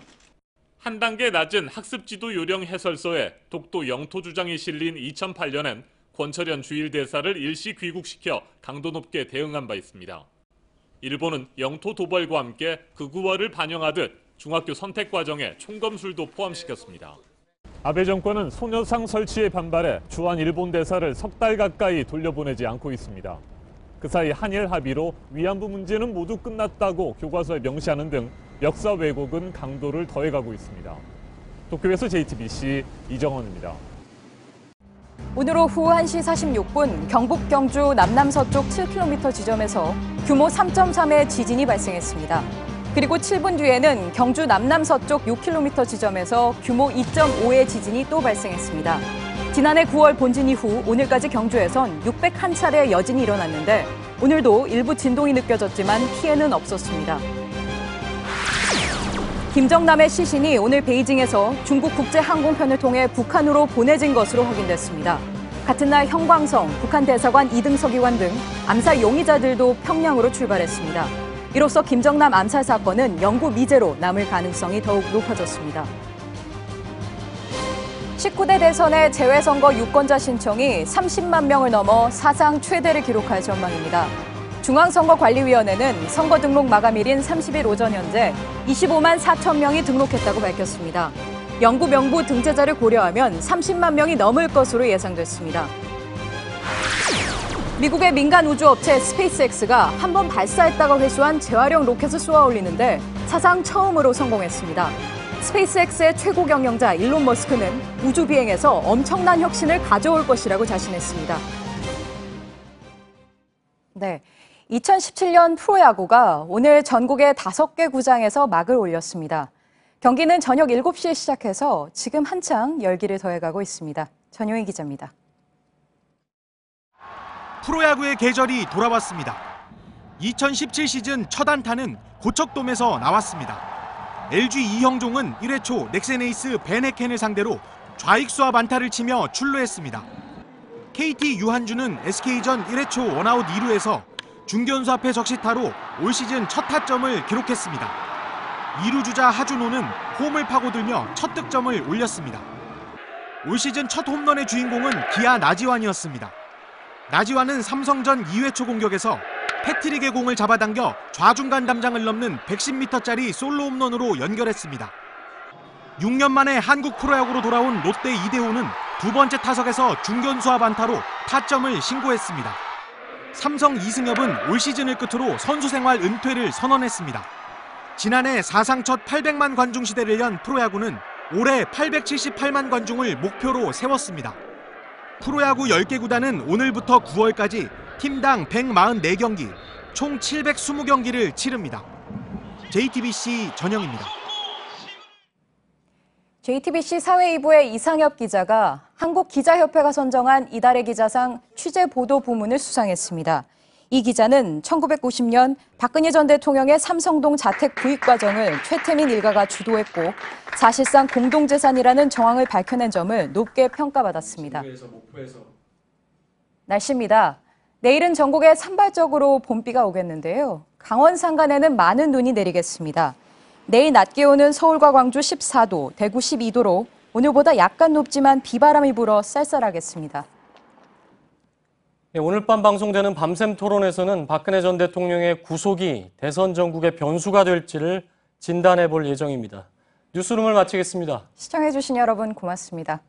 한 단계 낮은 학습지도 요령 해설서에 독도 영토 주장이 실린 2008년엔 권철현 주일대사를 일시 귀국시켜 강도 높게 대응한 바 있습니다. 일본은 영토 도발과 함께 극우화를 반영하듯 중학교 선택 과정에 총검술도 포함시켰습니다. 아베 정권은 소녀상 설치에 반발해 주한 일본 대사를 석 달 가까이 돌려보내지 않고 있습니다. 그 사이 한일 합의로 위안부 문제는 모두 끝났다고 교과서에 명시하는 등 역사 왜곡은 강도를 더해가고 있습니다. 도쿄에서 JTBC 이정원입니다. 오늘 오후 1시 46분 경북 경주 남남서쪽 7km 지점에서 규모 3.3의 지진이 발생했습니다. 그리고 7분 뒤에는 경주 남남서쪽 6km 지점에서 규모 2.5의 지진이 또 발생했습니다. 지난해 9월 본진 이후 오늘까지 경주에선 601차례의 여진이 일어났는데 오늘도 일부 진동이 느껴졌지만 피해는 없었습니다. 김정남의 시신이 오늘 베이징에서 중국 국제항공편을 통해 북한으로 보내진 것으로 확인됐습니다. 같은 날 형광성, 북한 대사관 이등석 의원 등 암살 용의자들도 평양으로 출발했습니다. 이로써 김정남 암살 사건은 영구 미제로 남을 가능성이 더욱 높아졌습니다. 19대 대선의 재외선거 유권자 신청이 30만 명을 넘어 사상 최대를 기록할 전망입니다. 중앙선거관리위원회는 선거 등록 마감일인 30일 오전 현재 25만 4천 명이 등록했다고 밝혔습니다. 영구 명부 등재자를 고려하면 30만 명이 넘을 것으로 예상됐습니다. 미국의 민간 우주업체 스페이스X가 한 번 발사했다가 회수한 재활용 로켓을 쏘아 올리는데 사상 처음으로 성공했습니다. 스페이스X의 최고 경영자 일론 머스크는 우주 비행에서 엄청난 혁신을 가져올 것이라고 자신했습니다. 네, 2017년 프로야구가 오늘 전국의 5개 구장에서 막을 올렸습니다. 경기는 저녁 7시에 시작해서 지금 한창 열기를 더해가고 있습니다. 전효희 기자입니다. 프로야구의 계절이 돌아왔습니다. 2017 시즌 첫 안타는 고척돔에서 나왔습니다. LG 이형종은 1회 초 넥센 에이스 베네켄을 상대로 좌익수와 안타를 치며 출루했습니다. KT 유한주는 SK전 1회 초 원아웃 2루에서 중견수 앞에 적시타로 올 시즌 첫 타점을 기록했습니다. 2루 주자 하준호는 홈을 파고들며 첫 득점을 올렸습니다. 올 시즌 첫 홈런의 주인공은 기아 나지완이었습니다. 나지완은 삼성전 2회 초 공격에서 패트릭의 공을 잡아당겨 좌중간 담장을 넘는 110m짜리 솔로 홈런으로 연결했습니다. 6년 만에 한국 프로야구로 돌아온 롯데 이대호는 두 번째 타석에서 중견수와 안타로 타점을 신고했습니다. 삼성 이승엽은 올 시즌을 끝으로 선수 생활 은퇴를 선언했습니다. 지난해 사상 첫 800만 관중 시대를 연 프로야구는 올해 878만 관중을 목표로 세웠습니다. 프로야구 10개 구단은 오늘부터 9월까지 팀당 144경기, 총 720경기를 치릅니다. JTBC 전영입니다. JTBC 사회이부의 이상엽 기자가 한국기자협회가 선정한 이달의 기자상 취재보도 부문을 수상했습니다. 이 기자는 1990년 박근혜 전 대통령의 삼성동 자택 구입 과정을 최태민 일가가 주도했고 사실상 공동재산이라는 정황을 밝혀낸 점을 높게 평가받았습니다. 날씨입니다. 내일은 전국에 산발적으로 봄비가 오겠는데요. 강원 산간에는 많은 눈이 내리겠습니다. 내일 낮 기온은 서울과 광주 14도, 대구 12도로 오늘보다 약간 높지만 비바람이 불어 쌀쌀하겠습니다. 오늘 밤 방송되는 밤샘 토론에서는 박근혜 전 대통령의 구속이 대선 전국의 변수가 될지를 진단해 볼 예정입니다. 뉴스룸을 마치겠습니다. 시청해주신 여러분 고맙습니다.